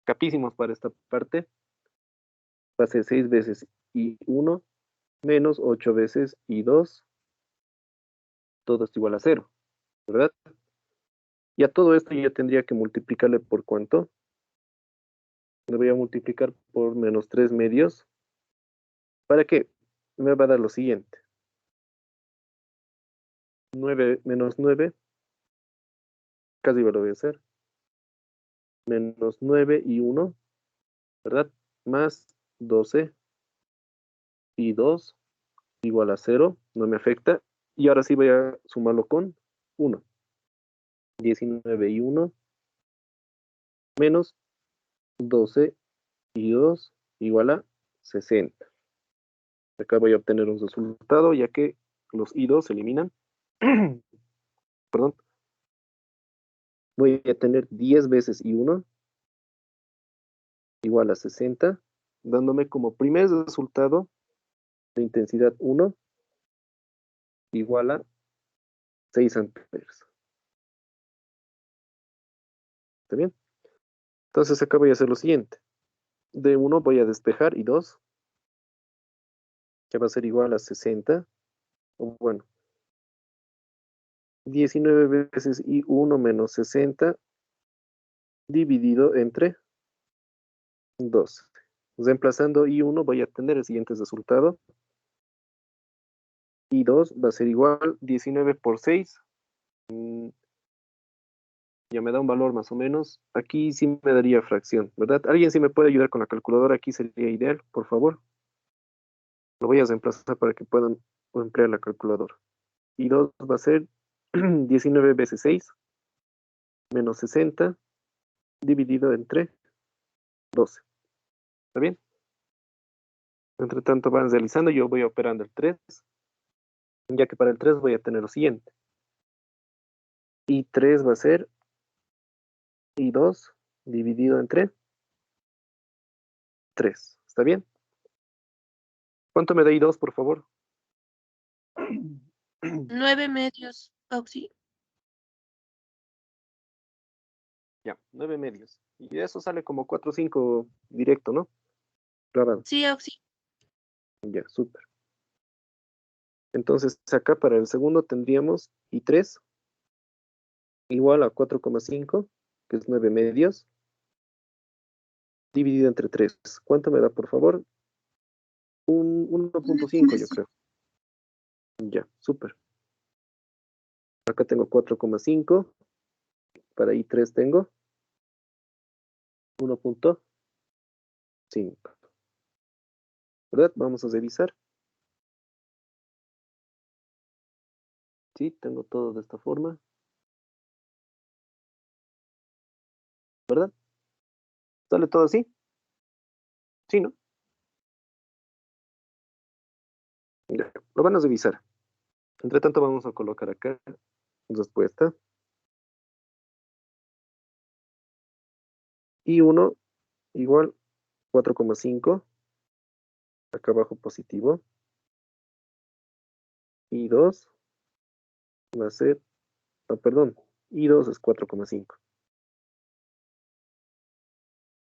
capísimos para esta parte. Va a ser 6 veces y 1 menos 8 veces y 2. Todo esto igual a 0, ¿verdad? Y a todo esto yo tendría que multiplicarle por ¿cuánto? Le voy a multiplicar por menos 3 medios. ¿Para qué? Me va a dar lo siguiente. 9 menos 9, casi lo voy a hacer. Menos 9 y 1, ¿verdad? Más 12 y 2 igual a 0, no me afecta. Y ahora sí voy a sumarlo con 1. 19 y 1 menos 12 y 2 igual a 60. Acá voy a obtener un resultado ya que los i2 se eliminan. Perdón. Voy a tener 10 veces i1 igual a 60, dándome como primer resultado de intensidad 1 igual a 6 amperes. ¿Está bien? Entonces acá voy a hacer lo siguiente. De 1 voy a despejar y 2, que va a ser igual a 60. O bueno, 19 veces i1 menos 60 dividido entre 12. Reemplazando i1 voy a tener el siguiente resultado. I2 va a ser igual 19 por 6. Ya me da un valor más o menos. Aquí sí me daría fracción, ¿verdad? ¿Alguien sí me puede ayudar con la calculadora? Aquí sería ideal, por favor. Lo voy a reemplazar para que puedan emplear la calculadora. I2 va a ser 19 veces 6 menos 60 dividido entre 12. ¿Está bien? Entre tanto van realizando, yo voy operando el 3, ya que para el 3 voy a tener lo siguiente. I3 va a ser I2 dividido entre 3. ¿Está bien? ¿Cuánto me da I2, por favor?
9 medios, Auxi.
Ya, 9 medios. Y eso sale como 4 o 5 directo, ¿no? Clavado.
Sí, Auxi.
Ya, súper. Entonces, acá para el segundo tendríamos I3 igual a 4,5, que es 9 medios, dividido entre 3. ¿Cuánto me da, por favor? Un 1.5 yo creo. Ya, súper. Acá tengo 4,5. Para I3 tengo 1.5. ¿Verdad? Vamos a revisar. Sí, tengo todo de esta forma. ¿Verdad? ¿Sale todo así? Sí, ¿no? Ya, lo van a revisar. Entre tanto vamos a colocar acá respuesta. I1 igual 4,5. Acá abajo positivo. I2 va a ser, perdón, I2 es 4,5.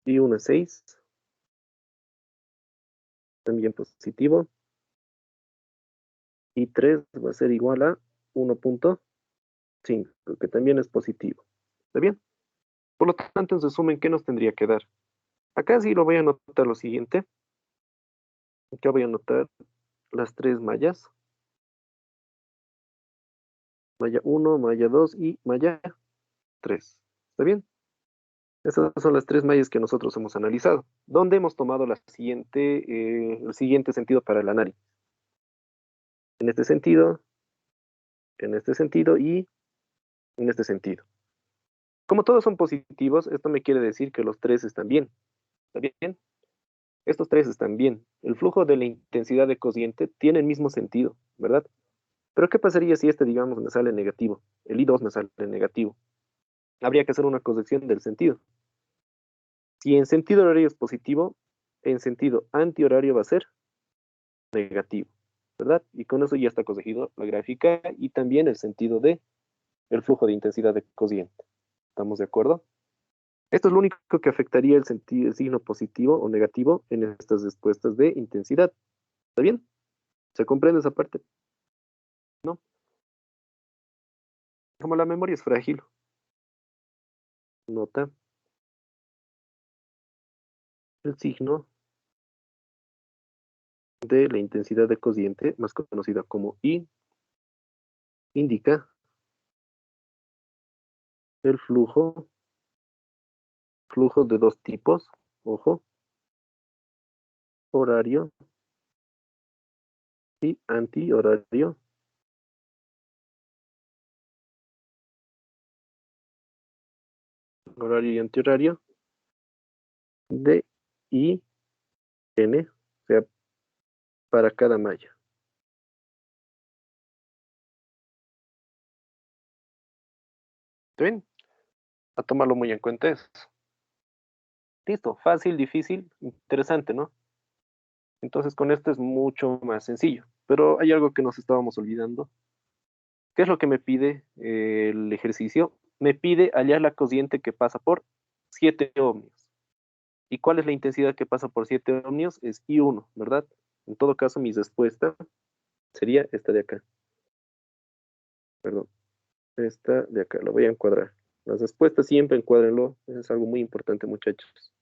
I1 es 6, también positivo. I3 va a ser igual a 1.5, que también es positivo. ¿Está bien? Por lo tanto, en resumen, ¿qué nos tendría que dar? Acá sí lo voy a anotar lo siguiente. Acá voy a anotar las tres mallas. Malla 1, malla 2 y malla 3. ¿Está bien? Esas son las tres mallas que nosotros hemos analizado. ¿Dónde hemos tomado el siguiente sentido para el análisis? En este sentido y en este sentido. Como todos son positivos, esto me quiere decir que los tres están bien. ¿Está bien? Estos tres están bien. El flujo de la intensidad de cociente tiene el mismo sentido, ¿verdad? Pero ¿qué pasaría si este, digamos, me sale negativo? El I2 me sale negativo. Habría que hacer una corrección del sentido. Si en sentido horario es positivo, en sentido antihorario va a ser negativo, ¿verdad? Y con eso ya está corregido la gráfica y también el sentido de el flujo de intensidad de cociente. ¿Estamos de acuerdo? Esto es lo único que afectaría el signo positivo o negativo en estas respuestas de intensidad. ¿Está bien? ¿Se comprende esa parte? ¿No? Como la memoria es frágil, nota el signo de la intensidad de cociente, más conocida como I, indica el flujo de dos tipos, ojo, horario y antihorario, horario y antihorario de I, N, o sea, para cada malla. ¿Está bien? A tomarlo muy en cuenta eso. Listo, fácil, difícil, interesante, ¿no? Entonces con esto es mucho más sencillo. Pero hay algo que nos estábamos olvidando. ¿Qué es lo que me pide el ejercicio? Me pide hallar la cociente que pasa por 7 ohmios. ¿Y cuál es la intensidad que pasa por 7 ohmios? Es I1, ¿verdad? En todo caso, mi respuesta sería esta de acá. Perdón, esta de acá. Lo voy a encuadrar. Las respuestas siempre encuádrenlo. Eso es algo muy importante, muchachos.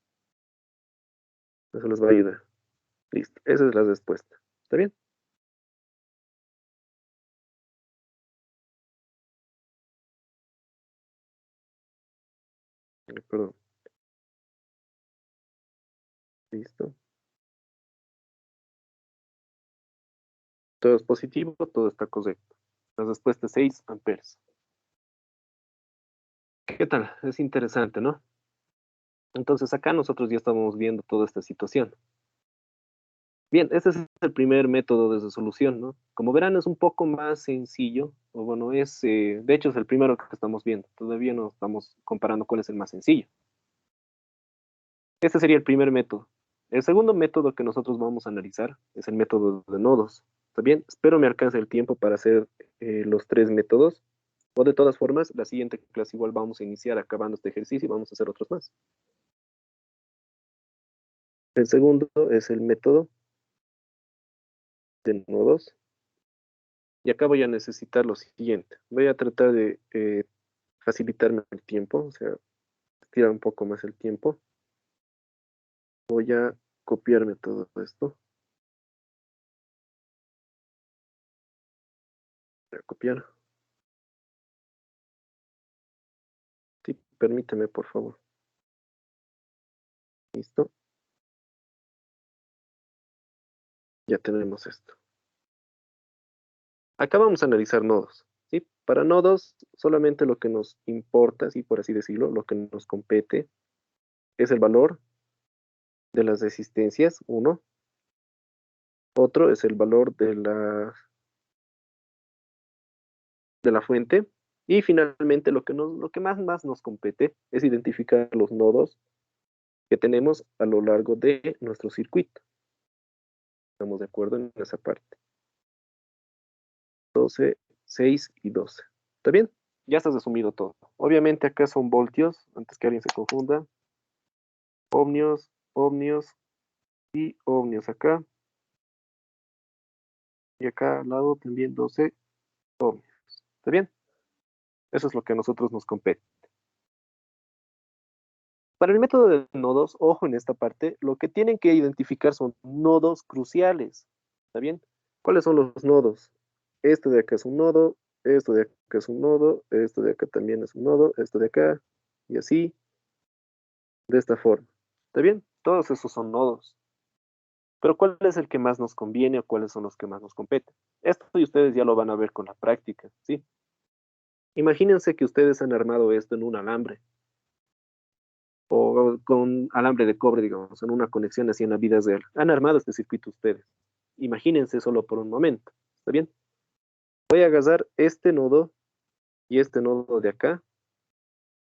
Eso les va a ayudar. Listo. Esa es la respuesta. ¿Está bien? Perdón. Listo. Todo es positivo, todo está correcto. La respuesta es 6 amperes. ¿Qué tal? Es interesante, ¿no? Entonces acá nosotros ya estamos viendo toda esta situación. Bien, este es el primer método de resolución, ¿no? Como verán, es un poco más sencillo, o bueno, de hecho es el primero que estamos viendo. Todavía no estamos comparando cuál es el más sencillo. Este sería el primer método. El segundo método que nosotros vamos a analizar es el método de nodos. ¿Está bien? Espero me alcance el tiempo para hacer los tres métodos. O de todas formas, la siguiente clase igual vamos a iniciar acabando este ejercicio y vamos a hacer otros más. El segundo es el método de nodos. Y acá voy a necesitar lo siguiente. Voy a tratar de facilitarme el tiempo, o sea, estirar un poco más el tiempo. Voy a copiarme todo esto. Voy a copiar. Sí, permíteme, por favor. Listo. Ya tenemos esto. Acá vamos a analizar nodos, ¿sí? Para nodos, solamente lo que nos importa, ¿sí? Por así decirlo, lo que nos compete es el valor de las resistencias, uno. Otro es el valor de la fuente. Y finalmente, lo que más nos compete es identificar los nodos que tenemos a lo largo de nuestro circuito. ¿Estamos de acuerdo en esa parte? 12, 6 y 12. ¿Está bien? Ya está resumido todo. Obviamente acá son voltios, antes que alguien se confunda. Ohmios, ohmios y ohmios acá. Y acá al lado también 12 ohmios. ¿Está bien? Eso es lo que a nosotros nos compete. Para el método de nodos, ojo en esta parte, lo que tienen que identificar son nodos cruciales. ¿Está bien? ¿Cuáles son los nodos? Este de acá es un nodo, esto de acá es un nodo, esto de acá también es un nodo, esto de acá, y así, de esta forma. ¿Está bien? Todos esos son nodos. Pero ¿cuál es el que más nos conviene o cuáles son los que más nos competen? Esto y ustedes ya lo van a ver con la práctica, ¿sí? Imagínense que ustedes han armado esto en un alambre o con alambre de cobre, digamos, en una conexión así en la vida real. Han armado este circuito ustedes. Imagínense solo por un momento, ¿está bien? Voy a agarrar este nodo y este nodo de acá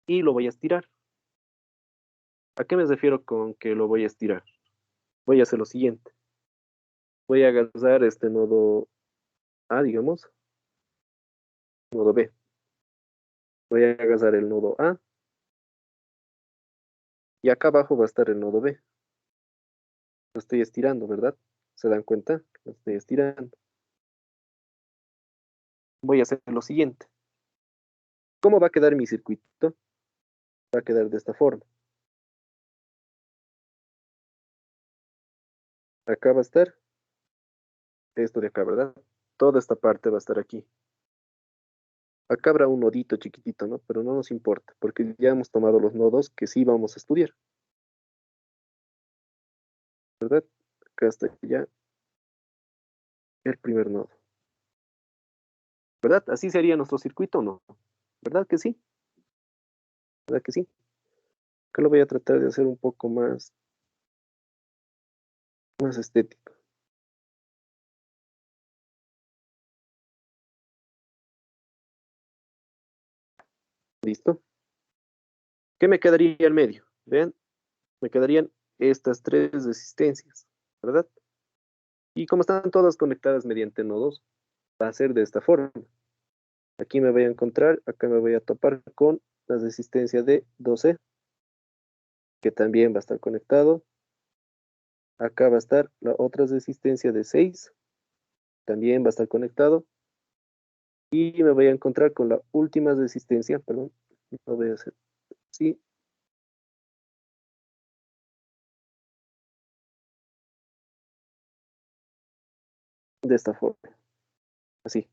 y lo voy a estirar. ¿A qué me refiero con que lo voy a estirar? Voy a hacer lo siguiente. Voy a agarrar este nodo A, digamos, nodo B. Voy a agarrar el nodo A y acá abajo va a estar el nodo B. Lo estoy estirando, ¿verdad? ¿Se dan cuenta? Lo estoy estirando. Voy a hacer lo siguiente. ¿Cómo va a quedar mi circuito? Va a quedar de esta forma. Acá va a estar esto de acá, ¿verdad? Toda esta parte va a estar aquí. Acá habrá un nodito chiquitito, ¿no? Pero no nos importa, porque ya hemos tomado los nodos que sí vamos a estudiar, ¿verdad? Acá está ya el primer nodo, ¿verdad? Así sería nuestro circuito, ¿no? ¿Verdad que sí? ¿Verdad que sí? Acá lo voy a tratar de hacer un poco más estético. ¿Listo? ¿Qué me quedaría al medio? Vean, me quedarían estas tres resistencias, ¿verdad? Y como están todas conectadas mediante nodos, va a ser de esta forma. Aquí me voy a encontrar, acá me voy a topar con la resistencia de 12, que también va a estar conectado. Acá va a estar la otra resistencia de 6, también va a estar conectado. Y me voy a encontrar con la última resistencia, perdón, lo voy a hacer así. De esta forma, así.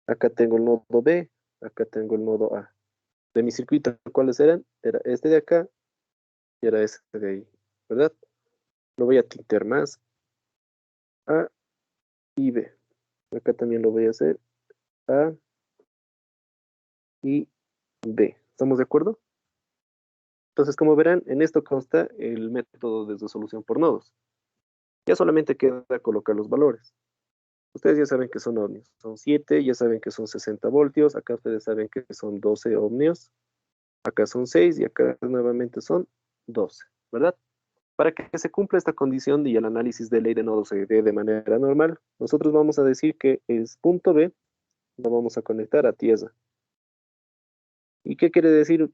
Acá tengo el nodo B, acá tengo el nodo A. De mi circuito, ¿cuáles eran? Era este de acá y era este de ahí, ¿verdad? Lo voy a tintear más. A y B. Acá también lo voy a hacer. A y B. ¿Estamos de acuerdo? Entonces, como verán, en esto consta el método de resolución por nodos. Ya solamente queda colocar los valores. Ustedes ya saben que son ohmios. Son 7, ya saben que son 60 voltios. Acá ustedes saben que son 12 ohmios. Acá son 6 y acá nuevamente son 12, ¿verdad? Para que se cumpla esta condición y el análisis de ley de nodos se dé de manera normal, nosotros vamos a decir que el punto B lo vamos a conectar a tierra. ¿Y qué quiere decir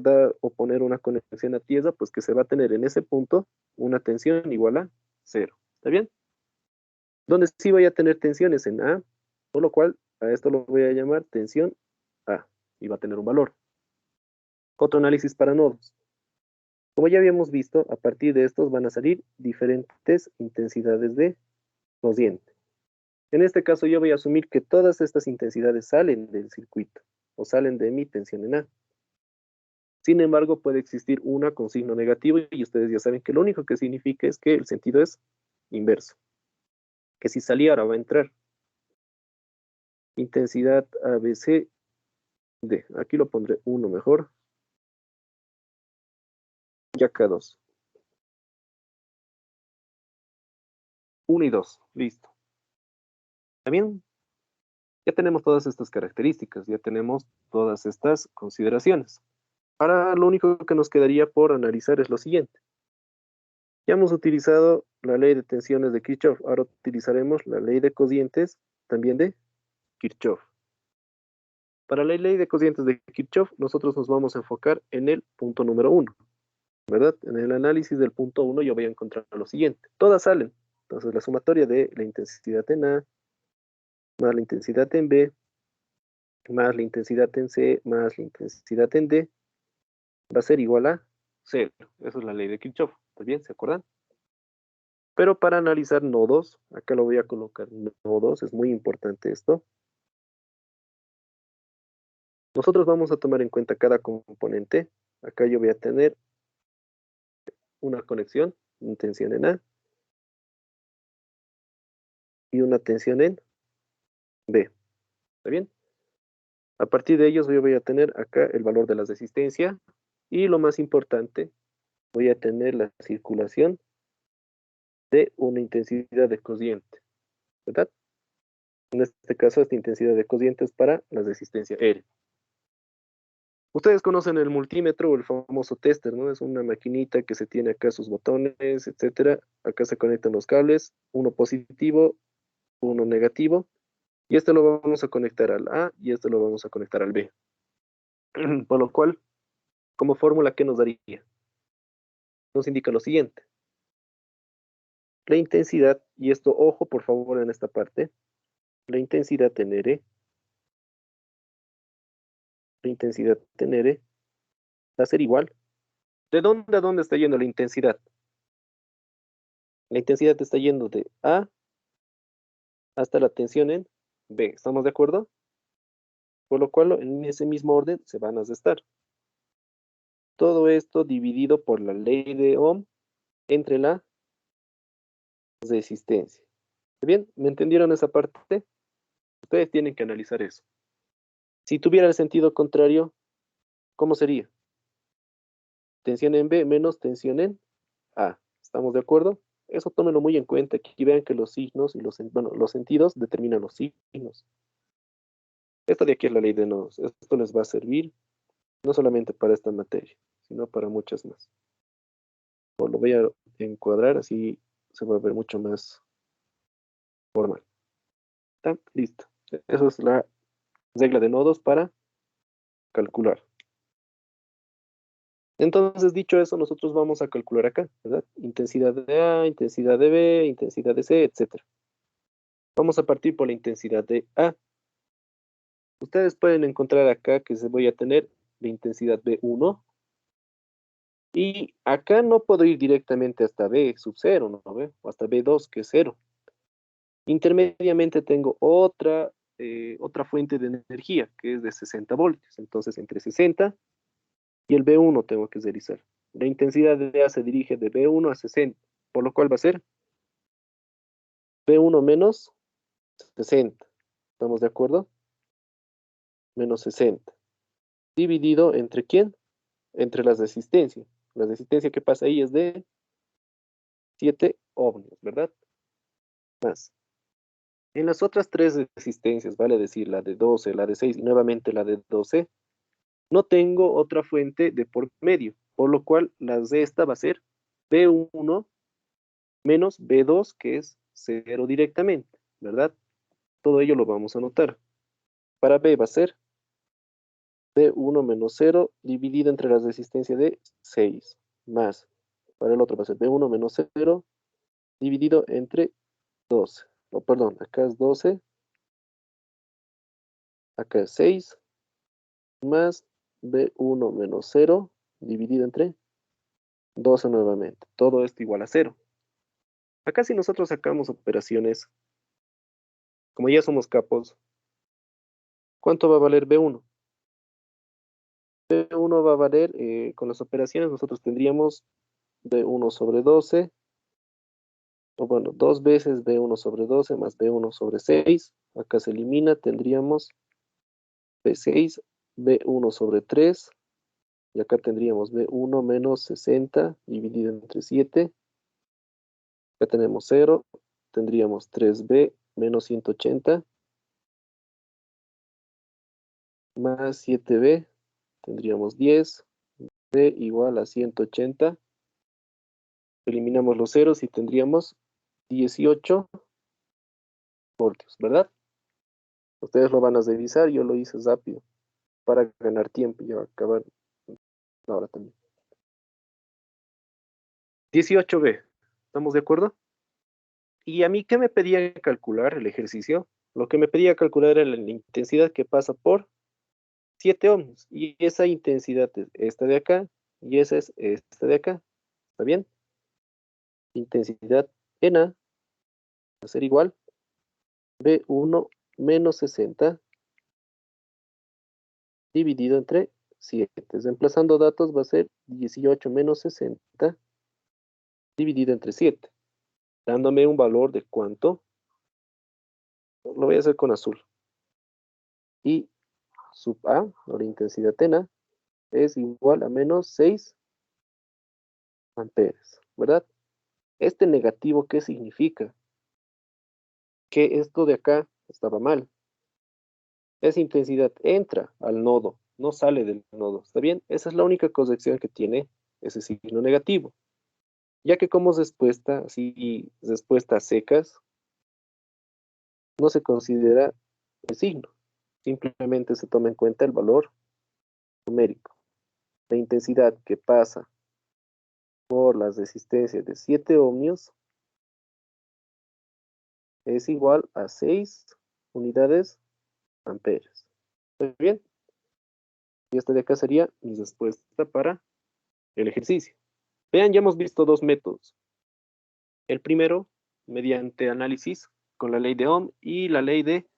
dar o poner una conexión a tierra? Pues que se va a tener en ese punto una tensión igual a 0. ¿Está bien? Donde sí voy a tener tensiones en A, por lo cual a esto lo voy a llamar tensión A y va a tener un valor. Otro análisis para nodos. Como ya habíamos visto, a partir de estos van a salir diferentes intensidades de corriente. En este caso yo voy a asumir que todas estas intensidades salen del circuito o salen de mi tensión en A. Sin embargo, puede existir una con signo negativo y ustedes ya saben que lo único que significa es que el sentido es inverso. Que si salía ahora va a entrar. Intensidad ABC D. Aquí lo pondré 1 mejor. Y acá 2. 1 y 2. Listo. ¿Está bien? Ya tenemos todas estas características, ya tenemos todas estas consideraciones. Ahora lo único que nos quedaría por analizar es lo siguiente. Ya hemos utilizado la ley de tensiones de Kirchhoff, ahora utilizaremos la ley de cocientes también de Kirchhoff. Para la ley de cocientes de Kirchhoff, nosotros nos vamos a enfocar en el punto número 1, ¿verdad? En el análisis del punto 1 yo voy a encontrar lo siguiente. Todas salen. Entonces la sumatoria de la intensidad en A, más la intensidad en B, más la intensidad en C, más la intensidad en D, va a ser igual a 0. Esa es la ley de Kirchhoff. ¿Está bien? ¿Se acuerdan? Pero para analizar nodos, acá lo voy a colocar nodos, es muy importante esto. Nosotros vamos a tomar en cuenta cada componente. Acá yo voy a tener una conexión, una tensión en A y una tensión en B. ¿Está bien? A partir de ellos yo voy a tener acá el valor de la resistencia y lo más importante, voy a tener la circulación de una intensidad de cociente, ¿verdad? En este caso, esta intensidad de cociente es para la resistencia R. Ustedes conocen el multímetro o el famoso tester, ¿no? Es una maquinita que se tiene acá sus botones, etcétera. Acá se conectan los cables, uno positivo, uno negativo. Y este lo vamos a conectar al A y este lo vamos a conectar al B. Por lo cual, como fórmula, ¿qué nos daría? Nos indica lo siguiente. La intensidad, y esto, ojo por favor en esta parte, la intensidad en R, la intensidad en R va a ser igual. ¿De dónde a dónde está yendo la intensidad? La intensidad está yendo de A hasta la tensión en B. ¿Estamos de acuerdo? Por lo cual, en ese mismo orden se van a restar. Todo esto dividido por la ley de Ohm entre la resistencia. ¿Bien? ¿Me entendieron esa parte? Ustedes tienen que analizar eso. Si tuviera el sentido contrario, ¿cómo sería? Tensión en B menos tensión en A. ¿Estamos de acuerdo? Eso tómenlo muy en cuenta. Aquí vean que los signos y los sentidos determinan los signos. Esto de aquí es la ley de nodos. Esto les va a servir no solamente para esta materia, sino para muchas más. Lo voy a encuadrar, así se va a ver mucho más formal. ¿Está? Listo. Esa es la regla de nodos para calcular. Entonces, dicho eso, nosotros vamos a calcular acá, ¿verdad? Intensidad de A, intensidad de B, intensidad de C, etc. Vamos a partir por la intensidad de A. Ustedes pueden encontrar acá que se voy a tener la intensidad B1. Y acá no puedo ir directamente hasta B sub 0, ¿no ve? O hasta B2, que es 0. Intermediamente tengo otra fuente de energía, que es de 60 voltios. Entonces, entre 60 y el B1 tengo que realizar. La intensidad de A se dirige de B1 a 60, por lo cual va a ser B1 menos 60. ¿Estamos de acuerdo? Menos 60. Dividido entre ¿quién? Entre las resistencias. La resistencia que pasa ahí es de 7 ohmios, ¿verdad? Más. En las otras tres resistencias, vale decir la de 12, la de 6 y nuevamente la de 12, no tengo otra fuente de por medio, por lo cual la de esta va a ser B1 menos B2, que es 0 directamente, ¿verdad? Todo ello lo vamos a anotar. Para B va a ser B1 menos 0 dividido entre la resistencia de 6, más. Para el otro va a ser B1 menos 0 dividido entre 12. Oh, perdón, acá es 12, acá es 6, más B1 menos 0 dividido entre 12 nuevamente. Todo esto igual a 0. Acá si nosotros sacamos operaciones como ya somos capos, ¿cuánto va a valer B1? B1 va a valer, con las operaciones nosotros tendríamos B1 sobre 12, o bueno, 2 veces B1 sobre 12 más B1 sobre 6. Acá se elimina, tendríamos B6, B1 sobre 3, y acá tendríamos B1 menos 60 dividido entre 7. Acá tenemos 0, tendríamos 3B menos 180 más 7B, tendríamos 10, B igual a 180. Eliminamos los ceros y tendríamos 18 voltios, ¿verdad? Ustedes lo van a revisar, yo lo hice rápido para ganar tiempo y acabar ahora también. 18B, ¿estamos de acuerdo? ¿Y a mí qué me pedía calcular el ejercicio? Lo que me pedía calcular era la intensidad que pasa por 7 ohmios. Y esa intensidad es esta de acá y esa es esta de acá. ¿Está bien? Intensidad en A va a ser igual B1 menos 60 dividido entre 7. Reemplazando datos va a ser 18 menos 60 dividido entre 7. Dándome un valor de cuánto. Lo voy a hacer con azul. Y sub A, o la intensidad en A, es igual a menos 6 amperes, ¿verdad? Este negativo, ¿qué significa? Que esto de acá estaba mal. Esa intensidad entra al nodo, no sale del nodo, ¿está bien? Esa es la única corrección que tiene ese signo negativo. Ya que como respuesta, así, respuestas secas, no se considera el signo. Simplemente se toma en cuenta el valor numérico. La intensidad que pasa por las resistencias de 7 ohmios es igual a 6 unidades amperes. ¿Está bien? Y esta de acá sería mi respuesta para el ejercicio. Vean, ya hemos visto dos métodos. El primero, mediante análisis con la ley de Ohm y la ley de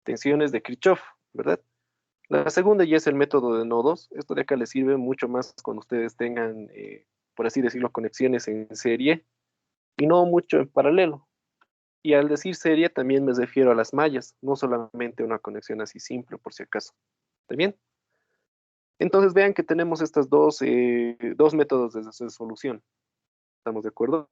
tensiones de Kirchhoff, ¿verdad? La segunda ya es el método de nodos. Esto de acá les sirve mucho más cuando ustedes tengan, por así decirlo, conexiones en serie y no mucho en paralelo. Y al decir serie también me refiero a las mallas, no solamente una conexión así simple, por si acaso. ¿Está bien? Entonces vean que tenemos estos dos métodos de solución. ¿Estamos de acuerdo?